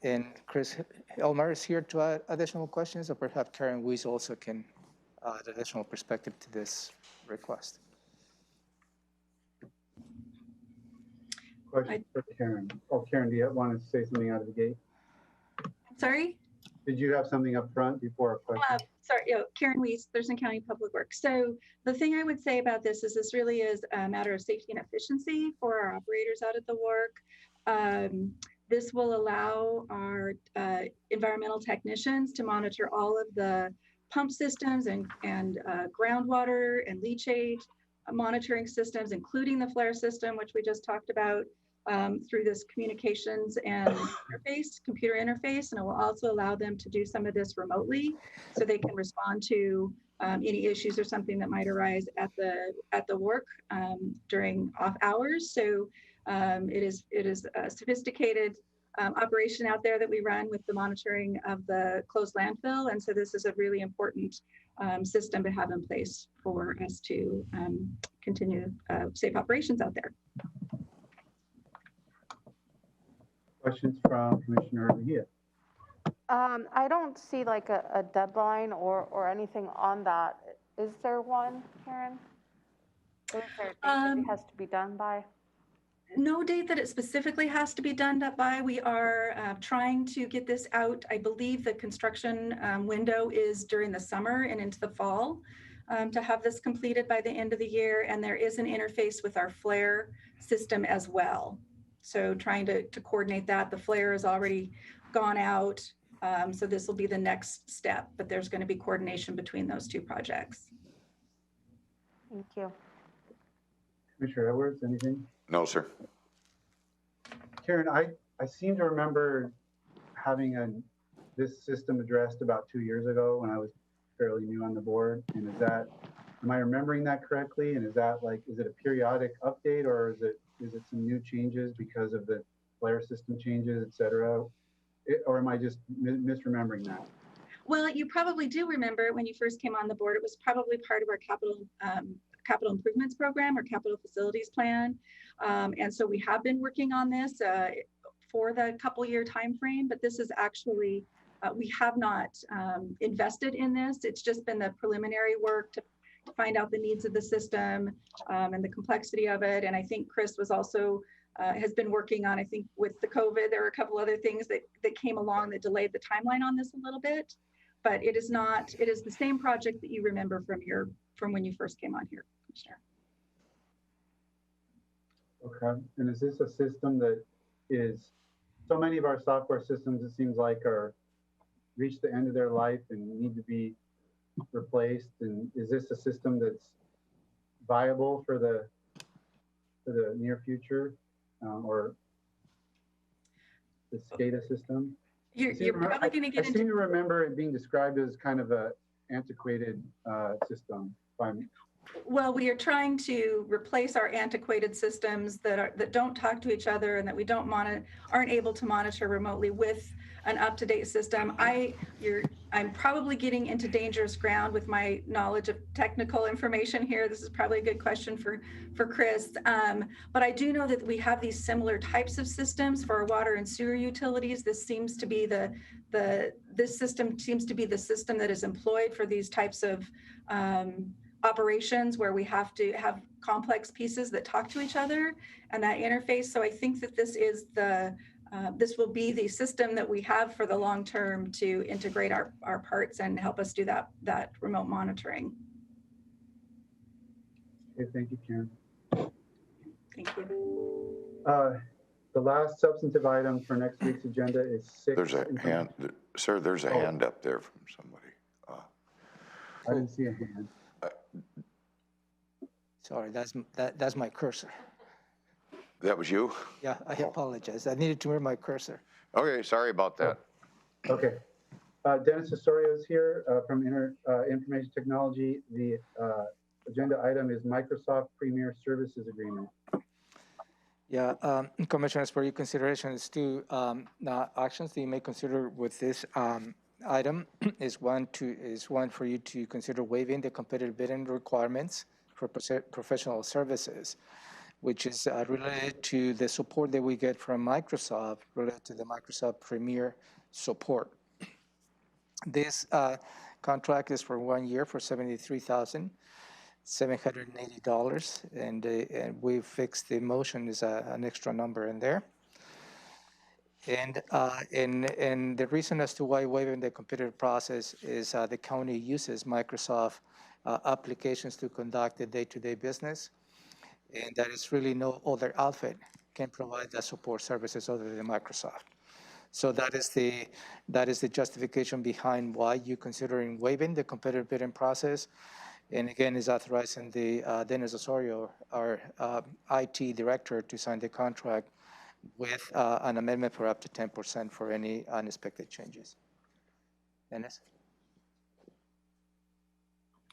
S2: And Chris Elmer is here to add additional questions, or perhaps Karen Weiss also can add additional perspective to this request.
S1: Question for Karen. Oh, Karen, do you want to say something out of the gate?
S13: Sorry?
S1: Did you have something up front before a question?
S13: Sorry, Karen Weiss, Thurston County Public Works. So the thing I would say about this is this really is a matter of safety and efficiency for our operators out at the work. This will allow our environmental technicians to monitor all of the pump systems and groundwater and leachate monitoring systems, including the flare system, which we just talked about, through this communications and computer interface. And it will also allow them to do some of this remotely, so they can respond to any issues or something that might arise at the work during off hours. So it is a sophisticated operation out there that we run with the monitoring of the closed landfill. And so this is a really important system to have in place for us to continue safe operations out there.
S1: Questions from Commissioner Mejia?
S4: I don't see like a deadline or anything on that. Is there one, Karen? Is there a date that it has to be done by?
S13: No date that it specifically has to be done by. We are trying to get this out. I believe the construction window is during the summer and into the fall to have this completed by the end of the year. And there is an interface with our flare system as well. So trying to coordinate that. The flare has already gone out. So this will be the next step, but there's going to be coordination between those two projects.
S4: Thank you.
S1: Commissioner Edwards, anything?
S5: No, sir.
S1: Karen, I seem to remember having this system addressed about 2 years ago when I was fairly new on the board. And am I remembering that correctly? And is it a periodic update, or is it some new changes because of the flare system changes, et cetera? Or am I just misremembering that?
S13: Well, you probably do remember when you first came on the board, it was probably part of our capital improvements program or capital facilities plan. And so we have been working on this for the couple-year time frame, but this is actually, we have not invested in this. It's just been the preliminary work to find out the needs of the system and the complexity of it. And I think Chris was also, has been working on, I think with the COVID, there were a couple other things that came along that delayed the timeline on this a little bit, but it is the same project that you remember from when you first came on here, Commissioner.
S1: Okay, and is this a system that is, so many of our software systems, it seems like, are reached the end of their life and need to be replaced? And is this a system that's viable for the near future, or the SCADA system?
S13: You're probably going to get into.
S1: I seem to remember it being described as kind of a antiquated system.
S13: Well, we are trying to replace our antiquated systems that don't talk to each other and that we aren't able to monitor remotely with an up-to-date system. I'm probably getting into dangerous ground with my knowledge of technical information here. This is probably a good question for Chris. But I do know that we have these similar types of systems for our water and sewer utilities. This seems to be this system seems to be the system that is employed for these types of operations where we have to have complex pieces that talk to each other and that interface. So I think that this will be the system that we have for the long term to integrate our parts and help us do that remote monitoring.
S1: Okay, thank you, Karen.
S13: Thank you.
S1: The last substantive item for next week's agenda is 6.
S5: There's a hand, sir, there's a hand up there from somebody.
S1: I didn't see a hand.
S2: Sorry, that's my cursor.
S5: That was you?
S2: Yeah, I apologize. I needed to move my cursor.
S5: Okay, sorry about that.
S1: Okay. Dennis Osorio is here from Information Technology. The agenda item is Microsoft Premier Services Agreement.
S2: Yeah, Commissioners, for your consideration, it's two actions that you may consider with this item. is one for you to consider waiving the competitive bidding requirements for professional services, which is related to the support that we get from Microsoft, related to the Microsoft Premier support. This contract is for 1 year for $73,780, and we fixed the motion is an extra number in there. And the reason as to why waiving the competitive process is the county uses Microsoft applications to conduct the day-to-day business, and that is really no other outfit can provide that support services other than Microsoft. So that is the justification behind why you're considering waiving the competitive bidding process. And again, is authorizing the Dennis Osorio, our IT director, to sign the contract with an amendment for up to 10% for any unexpected changes. Dennis?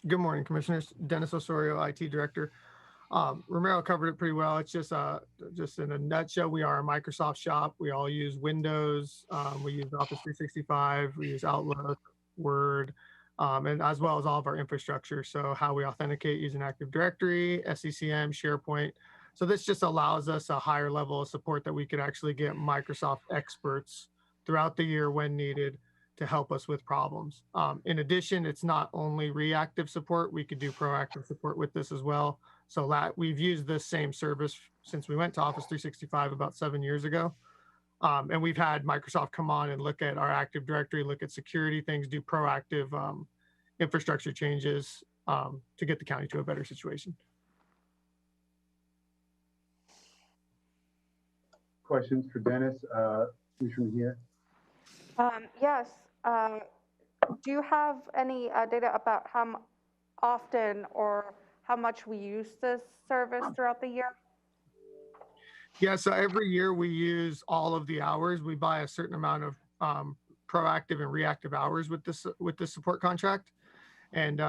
S14: Good morning, Commissioners. Dennis Osorio, IT Director. Romero covered it pretty well. It's just in a nutshell, we are a Microsoft shop. We all use Windows. We use Office 365. We use Outlook, Word, and as well as all of our infrastructure. So how we authenticate using Active Directory, SCCM, SharePoint. So this just allows us a higher level of support that we could actually get Microsoft experts throughout the year when needed to help us with problems. In addition, it's not only reactive support, we could do proactive support with this as well. So that we've used this same service since we went to Office 365 about 7 years ago. And we've had Microsoft come on and look at our Active Directory, look at security things, do proactive infrastructure changes to get the county to a better situation.
S1: Questions for Dennis? Who's from here?
S4: Yes. Do you have any data about how often or how much we use this service throughout the year?
S14: Yeah, so every year we use all of the hours. We buy a certain amount of proactive and reactive hours with this support contract, and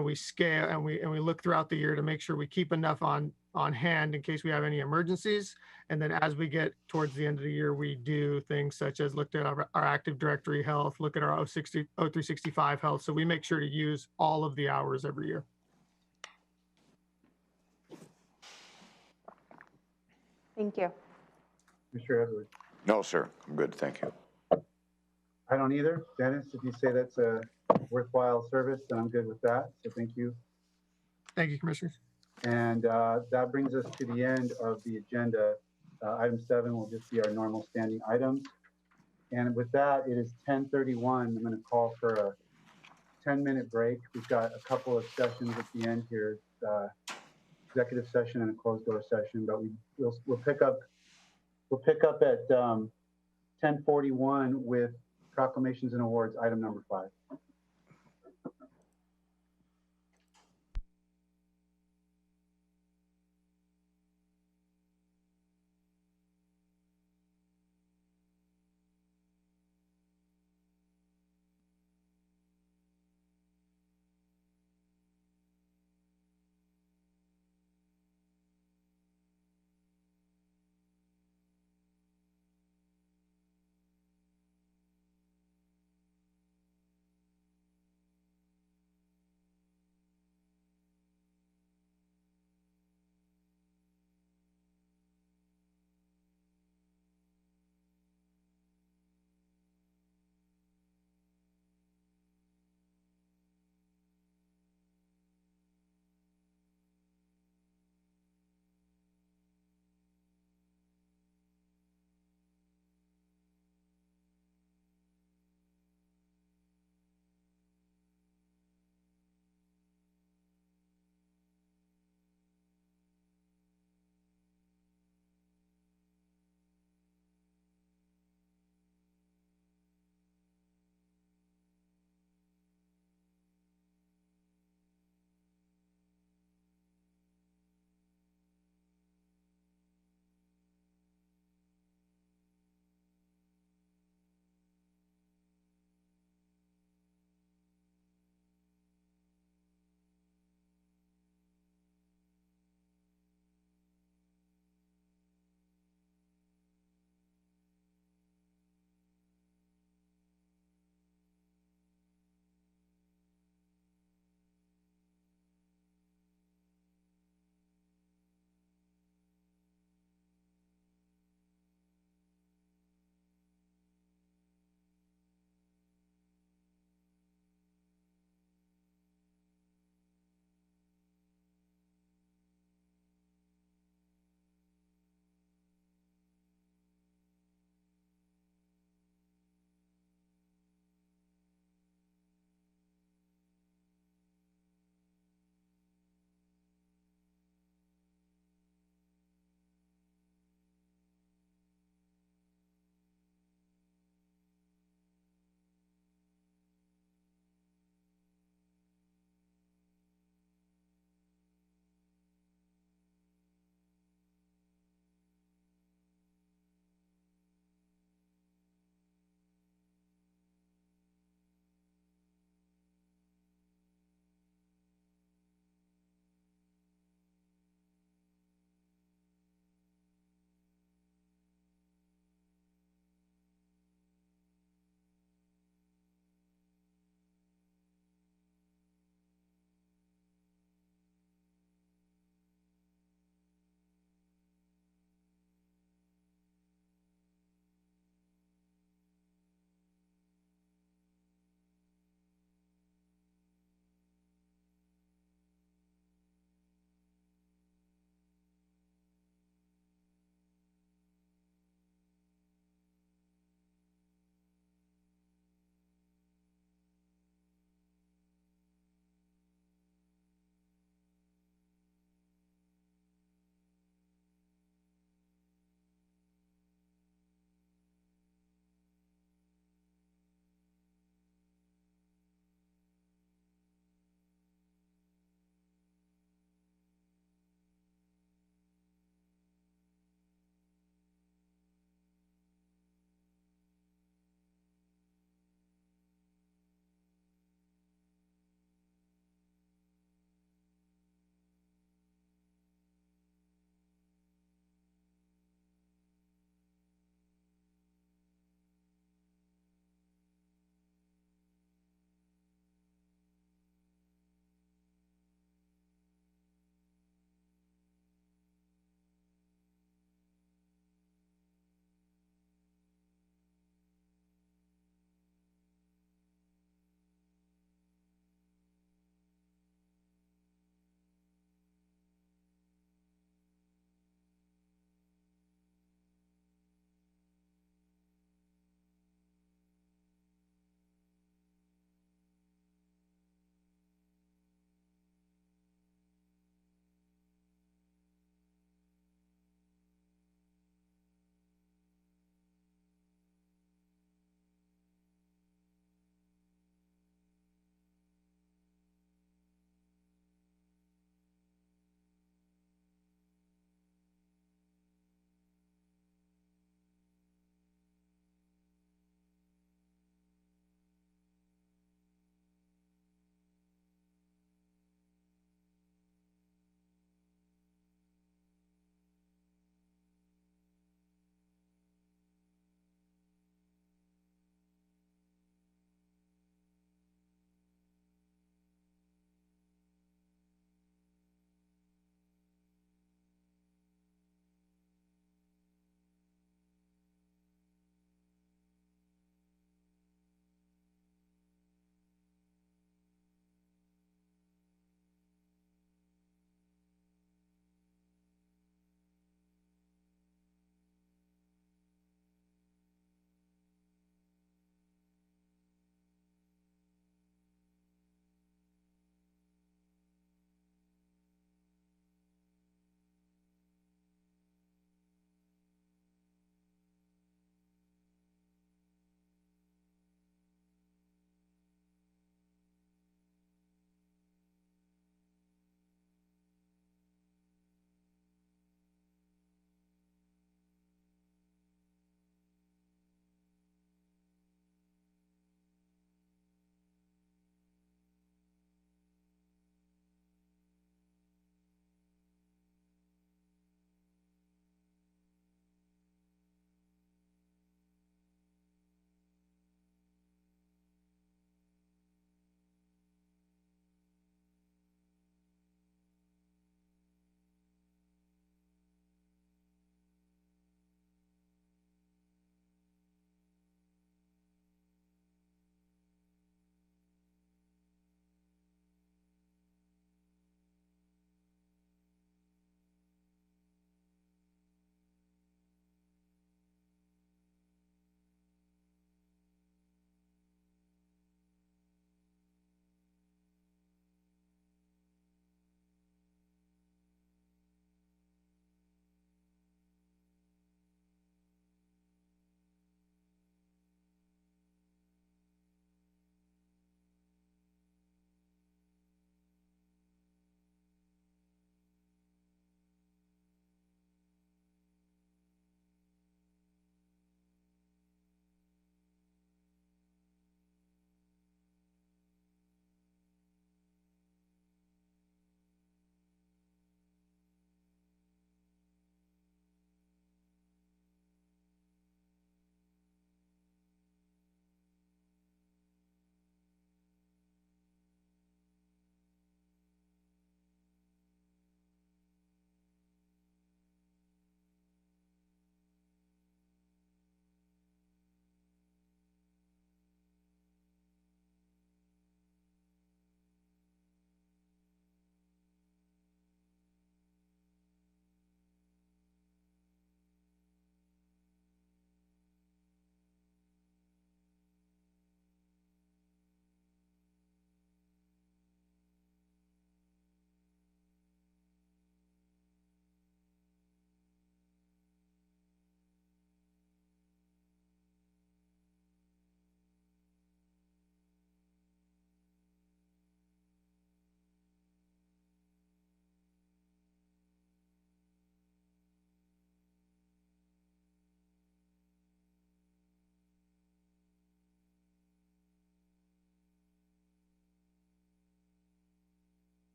S14: we scale and we look throughout the year to make sure we keep enough on hand in case we have any emergencies. And then as we get towards the end of the year, we do things such as look at our Active Directory health, look at our 0365 health. So we make sure to use all of the hours every year.
S4: Thank you.
S1: Mr. Edwards?
S5: No, sir. I'm good. Thank you.
S1: I don't either. Dennis, if you say that's a worthwhile service, then I'm good with that. So thank you.
S14: Thank you, Commissioners.
S1: And that brings us to the end of the agenda. Item 7 will just be our normal standing items. And with that, it is 10:31. I'm going to call for a 10-minute break. We've got a couple of sessions at the end here, executive session and a closed door session, but we'll pick up at 10:41 with proclamations and awards, item number 5.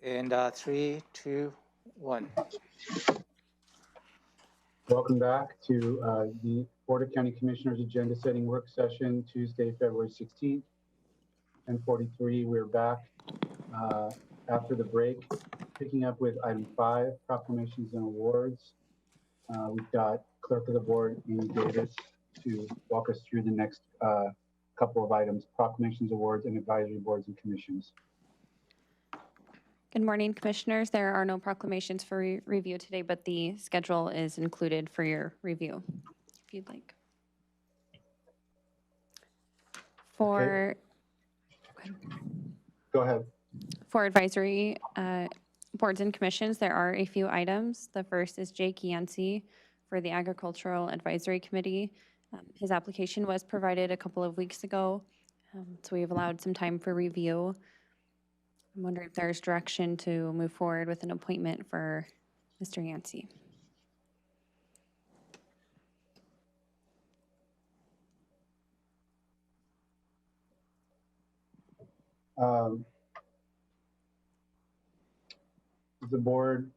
S2: And 3, 2, 1.
S1: Welcome back to the Board of County Commissioners Agenda Setting Work Session, Tuesday, February 16th, 10:43. We're back after the break, picking up with item 5, proclamations and awards. We've got Clerk of the Board, Amy Davis, to walk us through the next couple of items, proclamations, awards, and advisory boards and commissions.
S15: Good morning, Commissioners. There are no proclamations for review today, but the schedule is included for your review, if you'd like. For,
S1: Go ahead.
S15: For advisory boards and commissions, there are a few items. The first is Jake Yancey for the Agricultural Advisory Committee. His application was provided a couple of weeks ago, so we've allowed some time for review. I'm wondering if there's direction to move forward with an appointment for Mr. Yancey.
S1: Is the board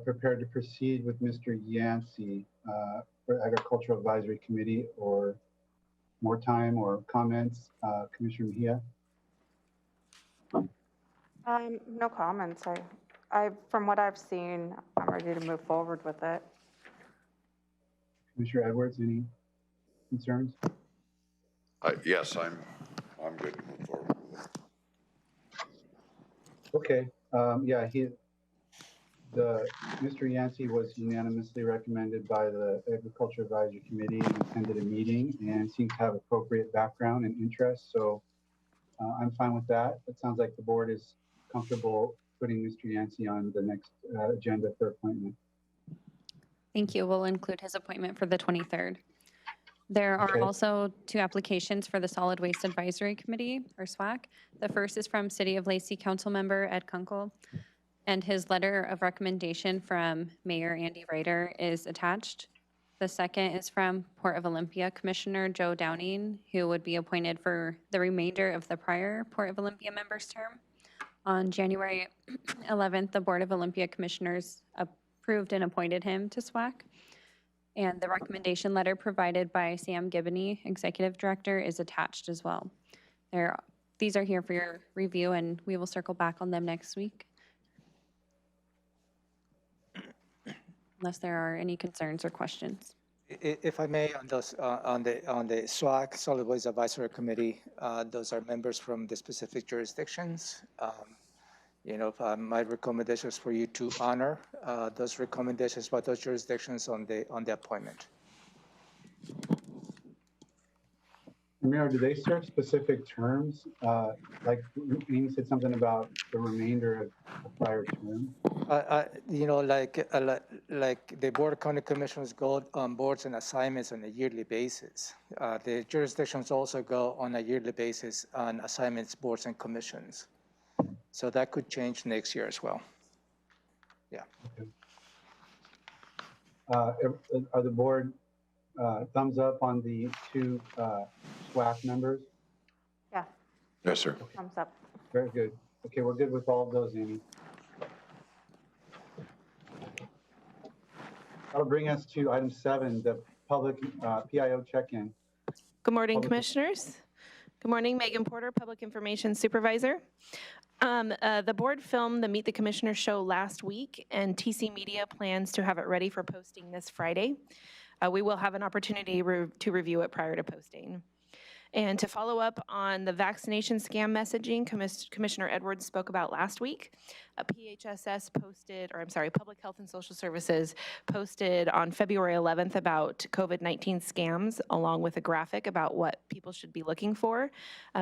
S1: prepared to proceed with Mr. Yancey for Agricultural Advisory Committee, or more time or comments? Commissioner Mejia?
S4: No comments. From what I've seen, I'm ready to move forward with it.
S1: Commissioner Edwards, any concerns?
S5: Yes, I'm good to move forward with it.
S1: Okay. Yeah, Mr. Yancey was unanimously recommended by the Agriculture Advisory Committee and attended a meeting and seems to have appropriate background and interest. So I'm fine with that. It sounds like the board is comfortable putting Mr. Yancey on the next agenda for appointment.
S15: Thank you. We'll include his appointment for the 23rd. There are also 2 applications for the Solid Waste Advisory Committee, or SWAC. The first is from City of Lacey Council Member Ed Kunkel, and his letter of recommendation from Mayor Andy Ryder is attached. The second is from Port of Olympia Commissioner Joe Downing, who would be appointed for the remainder of the prior Port of Olympia member's term. On January 11th, the Board of Olympia Commissioners approved and appointed him to SWAC. And the recommendation letter provided by Sam Gibney, Executive Director, is attached as well. These are here for your review, and we will circle back on them next week, unless there are any concerns or questions.
S2: If I may, on those on the SWAC, Solid Waste Advisory Committee, those are members from the specific jurisdictions. My recommendation is for you to honor those recommendations by those jurisdictions on the appointment.
S1: Mayor, do they serve specific terms? Like you said something about the remainder of the prior term.
S2: Like the Board of County Commissioners go on boards and assignments on a yearly basis. The jurisdictions also go on a yearly basis on assignments, boards, and commissions. So that could change next year as well. Yeah.
S1: Okay. Are the board thumbs up on the 2 SWAC members?
S4: Yeah.
S5: Yes, sir.
S4: Thumbs up.
S1: Very good. Okay, we're good with all of those, Amy. That'll bring us to item 7, the public PIO check-in.
S16: Good morning, Commissioners. Good morning, Megan Porter, Public Information Supervisor. The board filmed the Meet the Commissioners show last week, and TC Media plans to have it ready for posting this Friday. We will have an opportunity to review it prior to posting. And to follow up on the vaccination scam messaging Commissioner Edwards spoke about last week, PHSS posted, or I'm sorry, Public Health and Social Services posted on February 11th about COVID-19 scams, along with a graphic about what people should be looking for.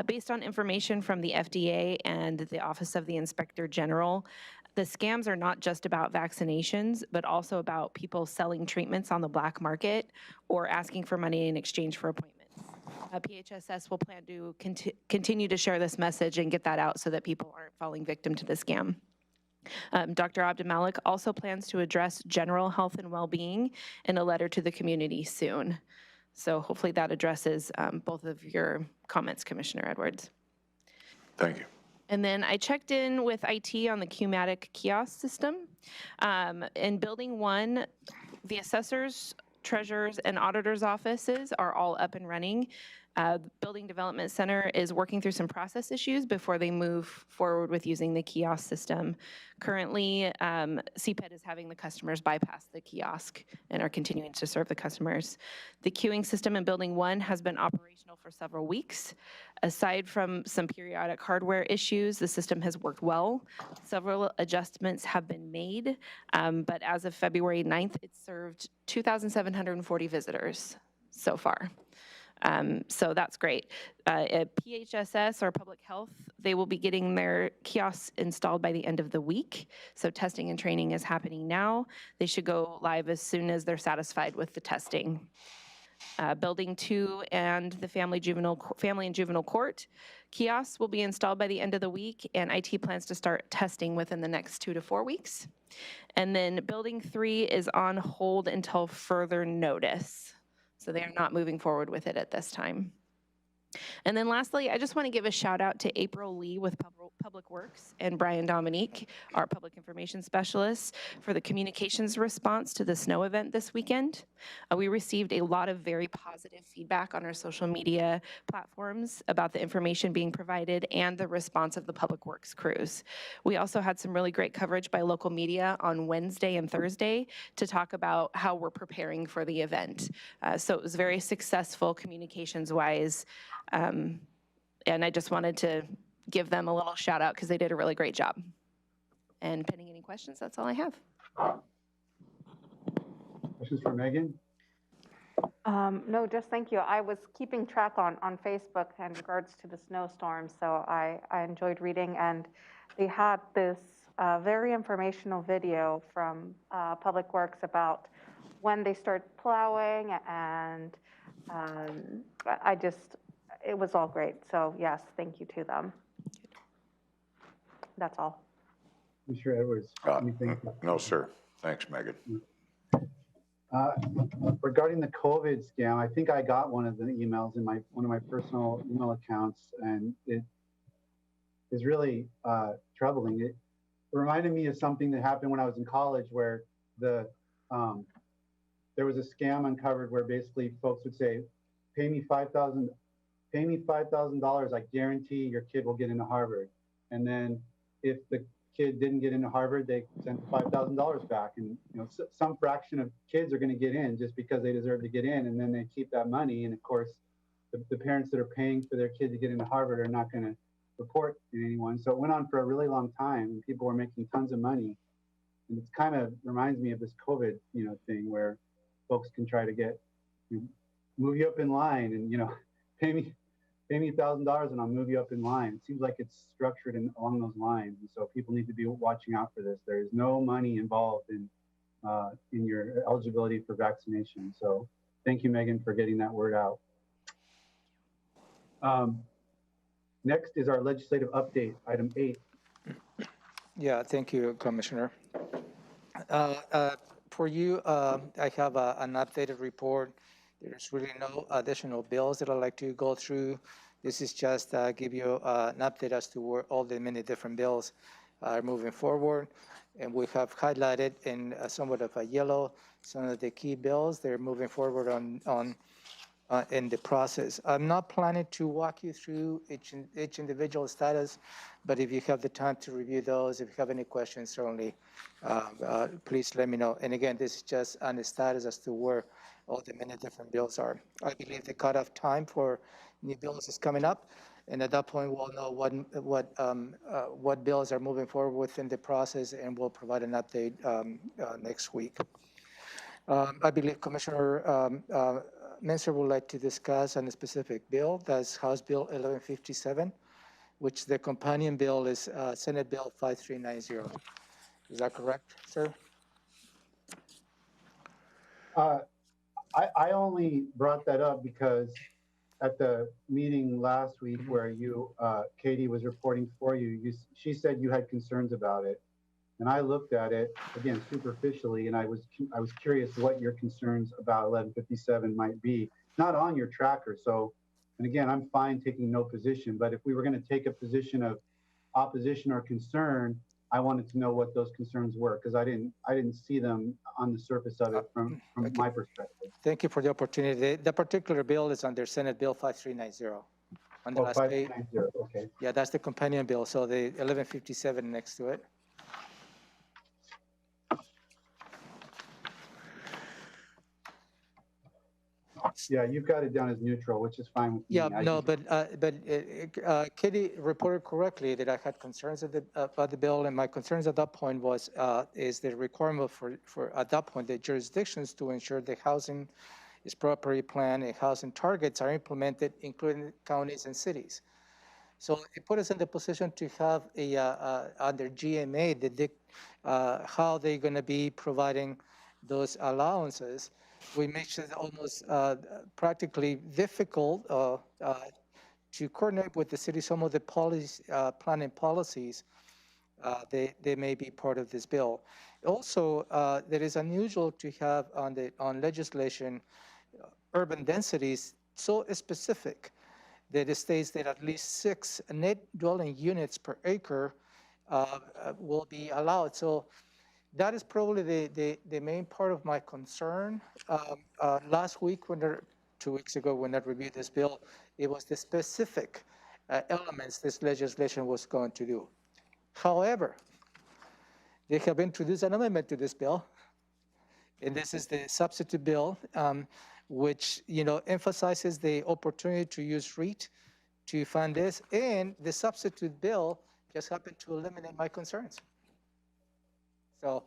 S16: Based on information from the FDA and the Office of the Inspector General, the scams are not just about vaccinations, but also about people selling treatments on the black market or asking for money in exchange for appointments. PHSS will plan to continue to share this message and get that out so that people aren't falling victim to the scam. Dr. Abdulmalik also plans to address general health and well-being in a letter to the community soon. So hopefully that addresses both of your comments, Commissioner Edwards.
S5: Thank you.
S16: And then I checked in with IT on the Qmatic kiosk system. In Building 1, the assessors, treasurers, and auditors' offices are all up and running. The Building Development Center is working through some process issues before they move forward with using the kiosk system. Currently, CPED is having the customers bypass the kiosk and are continuing to serve the customers. The queuing system in Building 1 has been operational for several weeks. Aside from some periodic hardware issues, the system has worked well. Several adjustments have been made, but as of February 9th, it served 2,740 visitors so far. So that's great. At PHSS, or Public Health, they will be getting their kiosks installed by the end of the week. So testing and training is happening now. They should go live as soon as they're satisfied with the testing. Building 2 and the Family and Juvenile Court kiosks will be installed by the end of the week, and IT plans to start testing within the next 2 to 4 weeks. And then Building 3 is on hold until further notice. So they are not moving forward with it at this time. And then lastly, I just want to give a shout out to April Lee with Public Works and Brian Dominique, our public information specialists, for the communications response to the snow event this weekend. We received a lot of very positive feedback on our social media platforms about the information being provided and the response of the Public Works crews. We also had some really great coverage by local media on Wednesday and Thursday to talk about how we're preparing for the event. So it was very successful communications-wise. And I just wanted to give them a little shout out because they did a really great job. And pending any questions, that's all I have.
S1: Questions for Megan?
S4: No, just thank you. I was keeping track on Facebook in regards to the snowstorm, so I enjoyed reading, and they had this very informational video from Public Works about when they start plowing, and it was all great. So yes, thank you to them. That's all.
S1: Commissioner Edwards, anything?
S5: No, sir. Thanks, Megan.
S1: Regarding the COVID scam, I think I got one of the emails in one of my personal email accounts, and it is really troubling. It reminded me of something that happened when I was in college, where there was a scam uncovered where basically folks would say, pay me $5,000, I guarantee your kid will get into Harvard. And then if the kid didn't get into Harvard, they sent the $5,000 back. And some fraction of kids are going to get in just because they deserve to get in, and then they keep that money. And of course, the parents that are paying for their kid to get into Harvard are not going to report to anyone. So it went on for a really long time, and people were making tons of money. And it kind of reminds me of this COVID, thing where folks can try to get, move you up in line, and pay me $1,000 and I'll move you up in line. It seems like it's structured along those lines, and so people need to be watching out for this. There is no money involved in your eligibility for vaccination. So thank you, Megan, for getting that word out. Next is our legislative update, item 8.
S2: Yeah, thank you, Commissioner. For you, I have an updated report. There's really no additional bills that I'd like to go through. This is just give you an update as to where all the many different bills are moving forward. And we have highlighted in somewhat of a yellow some of the key bills. They're moving forward in the process. I'm not planning to walk you through each individual status, but if you have the time to review those, if you have any questions, certainly please let me know. And again, this is just on the status as to where all the many different bills are. I believe the cutoff time for new bills is coming up, and at that point we'll know what bills are moving forward within the process, and we'll provide an update next week. I believe Commissioner Menser would like to discuss on a specific bill. That's House Bill 1157, which the companion bill is Senate Bill 5390. Is that correct, sir?
S1: I only brought that up because at the meeting last week where Katie was reporting for you, she said you had concerns about it. And I looked at it, again, superficially, and I was curious what your concerns about 1157 might be. Not on your tracker, so, and again, I'm fine taking no position, but if we were going to take a position of opposition or concern, I wanted to know what those concerns were because I didn't see them on the surface of it from my perspective.
S2: Thank you for the opportunity. The particular bill is under Senate Bill 5390. On the
S1: Oh,
S2: last page.
S1: 5390, okay.
S2: Yeah, that's the companion bill. So the 1157 next to it.
S1: Yeah, you've got it down as neutral, which is fine with me.
S2: Yeah, no, but Kitty reported correctly that I had concerns about the bill, and my concerns at that point was is the requirement for at that point the jurisdictions to ensure the housing is properly planned and housing targets are implemented, including counties and cities. So it put us in the position to have under GMA how they're going to be providing those allowances. We makes it almost practically difficult to coordinate with the city some of the planning policies. They may be part of this bill. Also, that is unusual to have on legislation urban densities so specific that it states that at least 6 net dwelling units per acre will be allowed. So that is probably the main part of my concern. Last week, 2 weeks ago, when I reviewed this bill, it was the specific elements this legislation was going to do. However, they have introduced an amendment to this bill, and this is the substitute bill, which emphasizes the opportunity to use REIT to fund this, and the substitute bill just happened to eliminate my concerns. So,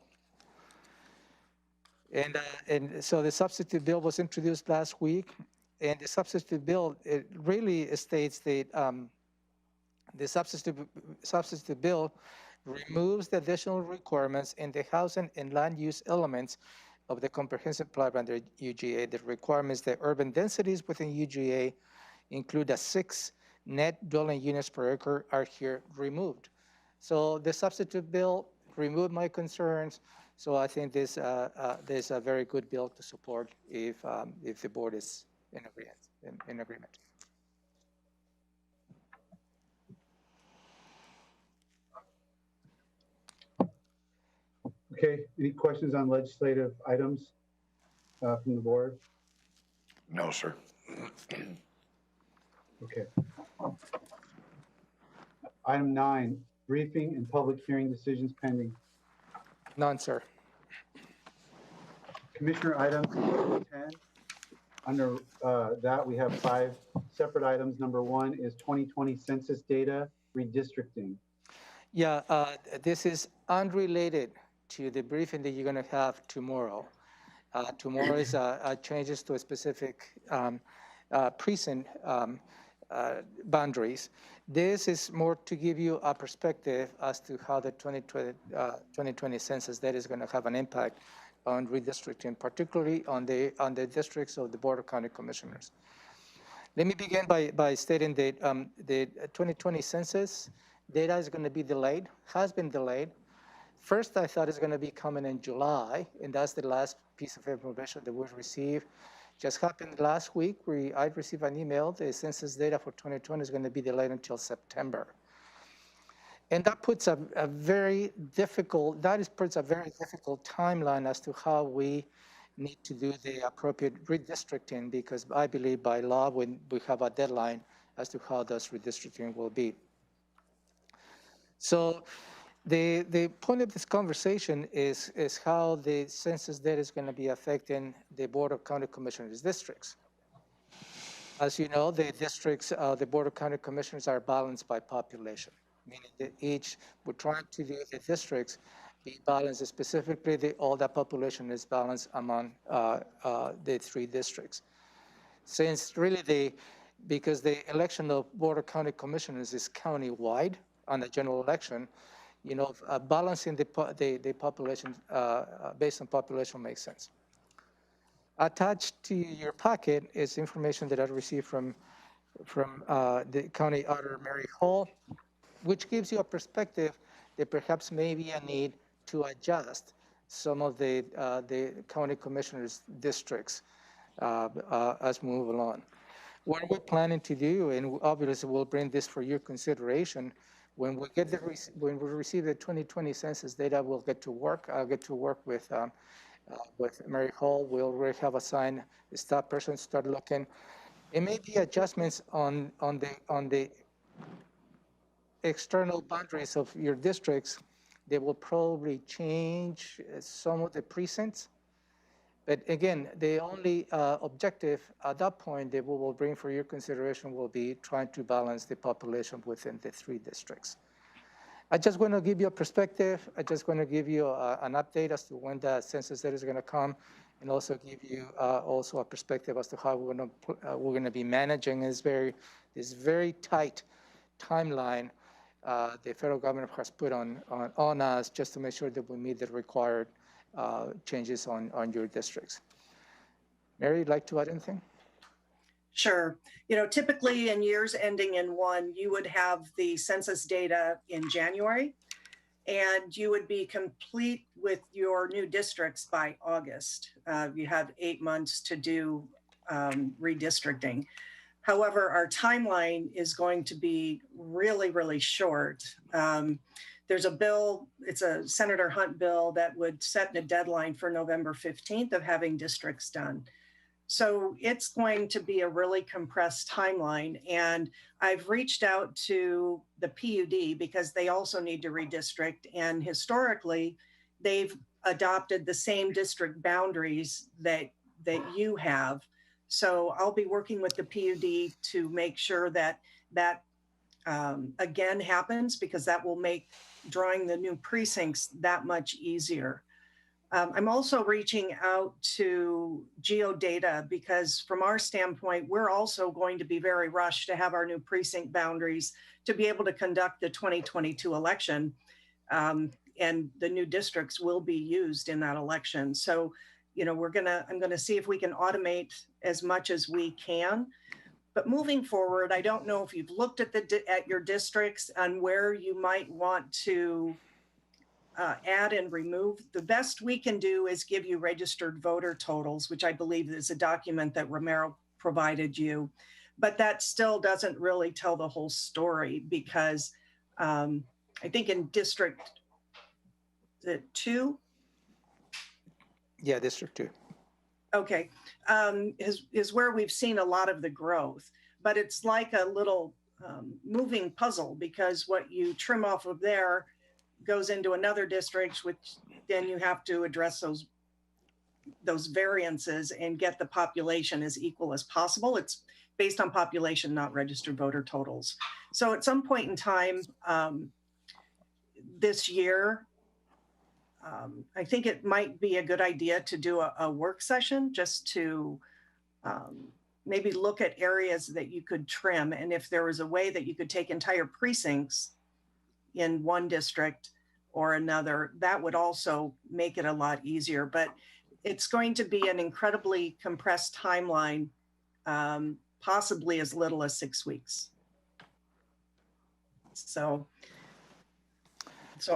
S2: and so the substitute bill was introduced last week, and the substitute bill, it really states that the substitute bill removes the additional requirements in the housing and land use elements of the comprehensive plan under UGA. The requirements that urban densities within UGA include a 6 net dwelling units per acre are here removed. So the substitute bill removed my concerns. So I think this is a very good bill to support if the board is in agreement.
S1: Okay, any questions on legislative items from the board?
S5: No, sir.
S1: Okay. Item 9, briefing and public hearing decisions pending.
S2: None, sir.
S1: Commissioner items 10. Under that, we have 5 separate items. Number 1 is 2020 census data redistricting.
S2: Yeah, this is unrelated to the briefing that you're going to have tomorrow. Tomorrow is changes to a specific precinct boundaries. This is more to give you a perspective as to how the 2020 census data is going to have an impact on redistricting, particularly on the districts of the Board of County Commissioners. Let me begin by stating that the 2020 census data is going to be delayed, has been delayed. First, I thought it's going to be coming in July, and that's the last piece of information that we received. Just happened last week, I received an email, the census data for 2020 is going to be delayed until September. And that puts a very difficult timeline as to how we need to do the appropriate redistricting, because I believe by law, when we have a deadline as to how those redistricting will be. So the point of this conversation is how the census data is going to be affecting the Board of County Commissioners districts. As you know, the districts, the Board of County Commissioners are balanced by population, meaning that we're trying to do the districts be balanced, specifically all that population is balanced among the 3 districts. Since really because the election of Board of County Commissioners is county-wide on the general election, balancing the population based on population makes sense. Attached to your packet is information that I received from the County Auditor Mary Hall, which gives you a perspective that perhaps may be a need to adjust some of the county commissioners' districts as we move along. What we're planning to do, and obviously we'll bring this for your consideration, When we get when we receive the 2020 census data, we'll get to work. I'll get to work with Mary Hall. We already have assigned a staff person to start looking. It may be adjustments on the external boundaries of your districts. They will probably change some of the precincts. But again, the only objective at that point that we will bring for your consideration will be trying to balance the population within the 3 districts. I just want to give you a perspective. I just want to give you an update as to when the census data is going to come, and also give you also a perspective as to how we're going to be managing this very tight timeline the federal government has put on us, just to make sure that we meet the required changes on your districts. Mary, you'd like to add anything?
S17: Sure. You know, typically in years ending in 1, you would have the census data in January, and you would be complete with your new districts by August. You have 8 months to do redistricting. However, our timeline is going to be really, really short. There's a bill, it's a Senator Hunt bill that would set a deadline for November 15th of having districts done. So it's going to be a really compressed timeline. And I've reached out to the PUD because they also need to redistrict. And historically, they've adopted the same district boundaries that you have. So I'll be working with the PUD to make sure that that again happens, because that will make drawing the new precincts that much easier. I'm also reaching out to GeoData because from our standpoint, we're also going to be very rushed to have our new precinct boundaries to be able to conduct the 2022 election. And the new districts will be used in that election. So, you know, I'm gonna see if we can automate as much as we can. But moving forward, I don't know if you've looked at your districts and where you might want to add and remove. The best we can do is give you registered voter totals, which I believe is a document that Romero provided you. But that still doesn't really tell the whole story, because I think in District 2?
S2: Yeah, District 2.
S17: Okay, is where we've seen a lot of the growth. But it's like a little moving puzzle, because what you trim off of there goes into another district, which then you have to address those variances and get the population as equal as possible. It's based on population, not registered voter totals. So at some point in time this year, I think it might be a good idea to do a work session just to maybe look at areas that you could trim. And if there was a way that you could take entire precincts in one district or another, that would also make it a lot easier. But it's going to be an incredibly compressed timeline, possibly as little as 6 weeks. So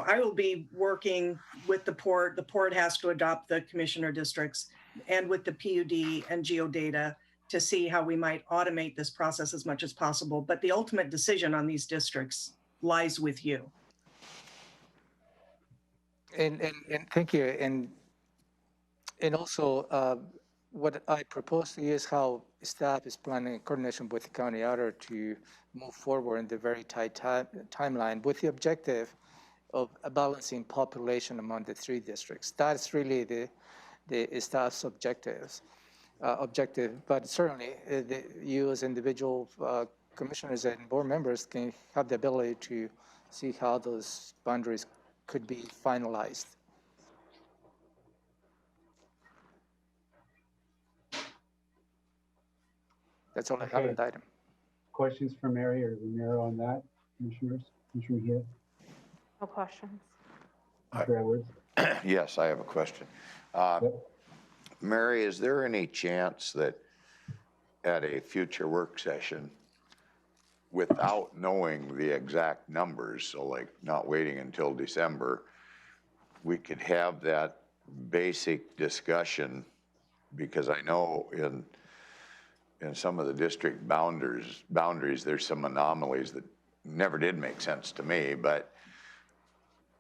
S17: I will be working with the port. The port has to adopt the commissioner districts, and with the PUD and GeoData to see how we might automate this process as much as possible. But the ultimate decision on these districts lies with you.
S2: And thank you. And also, what I propose to you is how staff is planning in coordination with the county auditor to move forward in the very tight timeline with the objective of balancing population among the 3 districts. That's really the staff's objective. But certainly, you as individual commissioners and board members can have the ability to see how those boundaries could be finalized. That's all I have on the item.
S1: Questions for Mary or Romero on that, commissioners? Commissioner Hill?
S4: No questions.
S1: Mr. Edwards?
S5: Yes, I have a question. Mary, is there any chance that at a future work session, without knowing the exact numbers, so like not waiting until December, we could have that basic discussion? Because I know in some of the district boundaries, there's some anomalies that never did make sense to me, but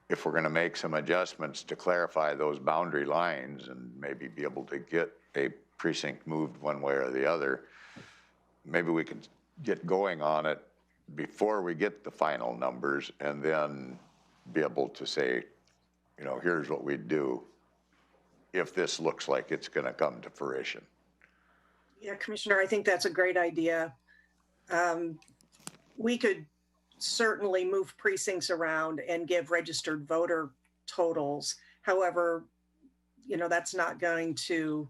S5: if we're gonna make some adjustments to clarify those boundary lines and maybe be able to get a precinct moved one way or the other, maybe we can get going on it before we get the final numbers and then be able to say, you know, here's what we'd do if this looks like it's gonna come to fruition.
S17: Yeah, Commissioner, I think that's a great idea. We could certainly move precincts around and give registered voter totals. However, you know, that's not going to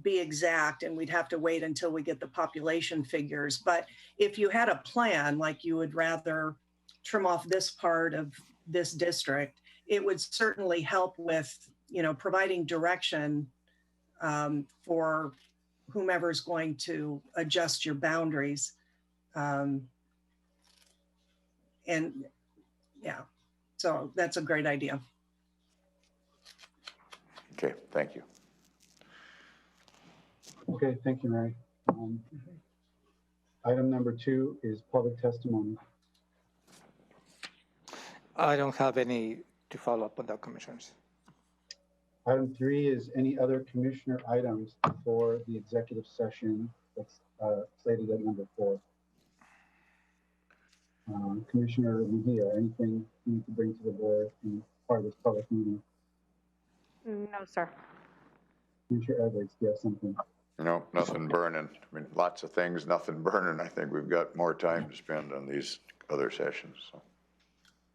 S17: be exact, and we'd have to wait until we get the population figures. But if you had a plan, like you would rather trim off this part of this district, it would certainly help with, you know, providing direction for whomever's going to adjust your boundaries. And yeah, so that's a great idea.
S5: Okay, thank you.
S1: Okay, thank you, Mary. Item number 2 is public testimony.
S2: I don't have any to follow up on that, Commissioners.
S1: Item 3 is any other commissioner items for the executive session that's slated at number 4. Commissioner Mejia, anything you need to bring to the board in part of this public meeting?
S4: No, sir.
S1: Commissioner Edwards, do you have something?
S5: No, nothing burning. I mean, lots of things, nothing burning. I think we've got more time to spend on these other sessions. So.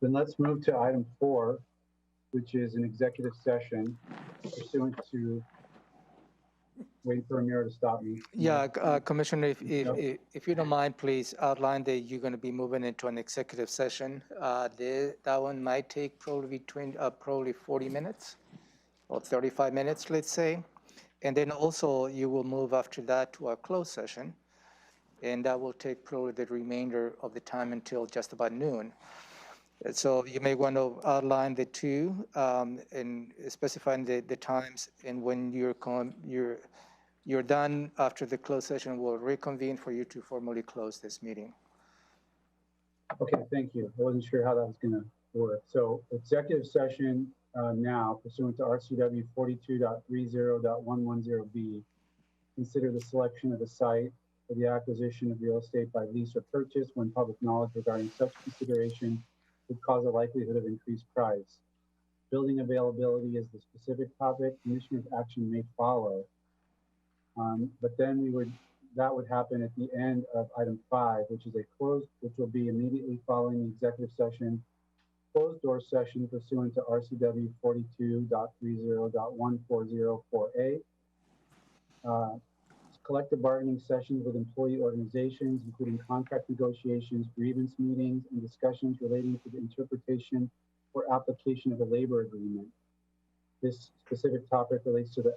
S1: Then let's move to item 4, which is an executive session pursuant to, waiting for Amira to stop me.
S2: Yeah, Commissioner, if you don't mind, please outline that you're going to be moving into an executive session. That one might take probably between probably 40 minutes or 35 minutes, let's say. And then also you will move after that to a closed session, and that will take probably the remainder of the time until just about noon. So you may want to outline the two and specifying the times, and when you're done after the closed session, we'll reconvene for you to formally close this meeting.
S1: Okay, thank you. I wasn't sure how that was going to work. So executive session now pursuant to RCW 42.30.110B, consider the selection of a site for the acquisition of real estate by lease or purchase when public knowledge regarding such consideration would cause a likelihood of increased price. Building availability is the specific topic. Commissioner's action may follow. But then that would happen at the end of item 5, which is which will be immediately following the executive session, closed door session pursuant to RCW 42.30.1404A. Collective bargaining sessions with employee organizations, including contract negotiations, grievance meetings, and discussions relating to the interpretation or application of a labor agreement. This specific topic relates to the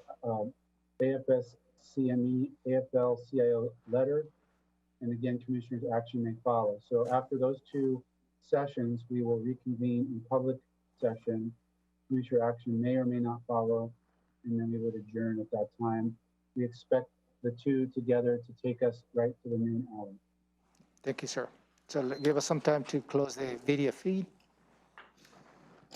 S1: AFS-CME, AFL-CIO letter, and again, Commissioner's action may follow. So after those 2 sessions, we will reconvene in public session. Commissioner action may or may not follow, and then we would adjourn at that time. We expect the 2 together to take us right to the noon hour.
S2: Thank you, sir. So give us some time to close the video feed.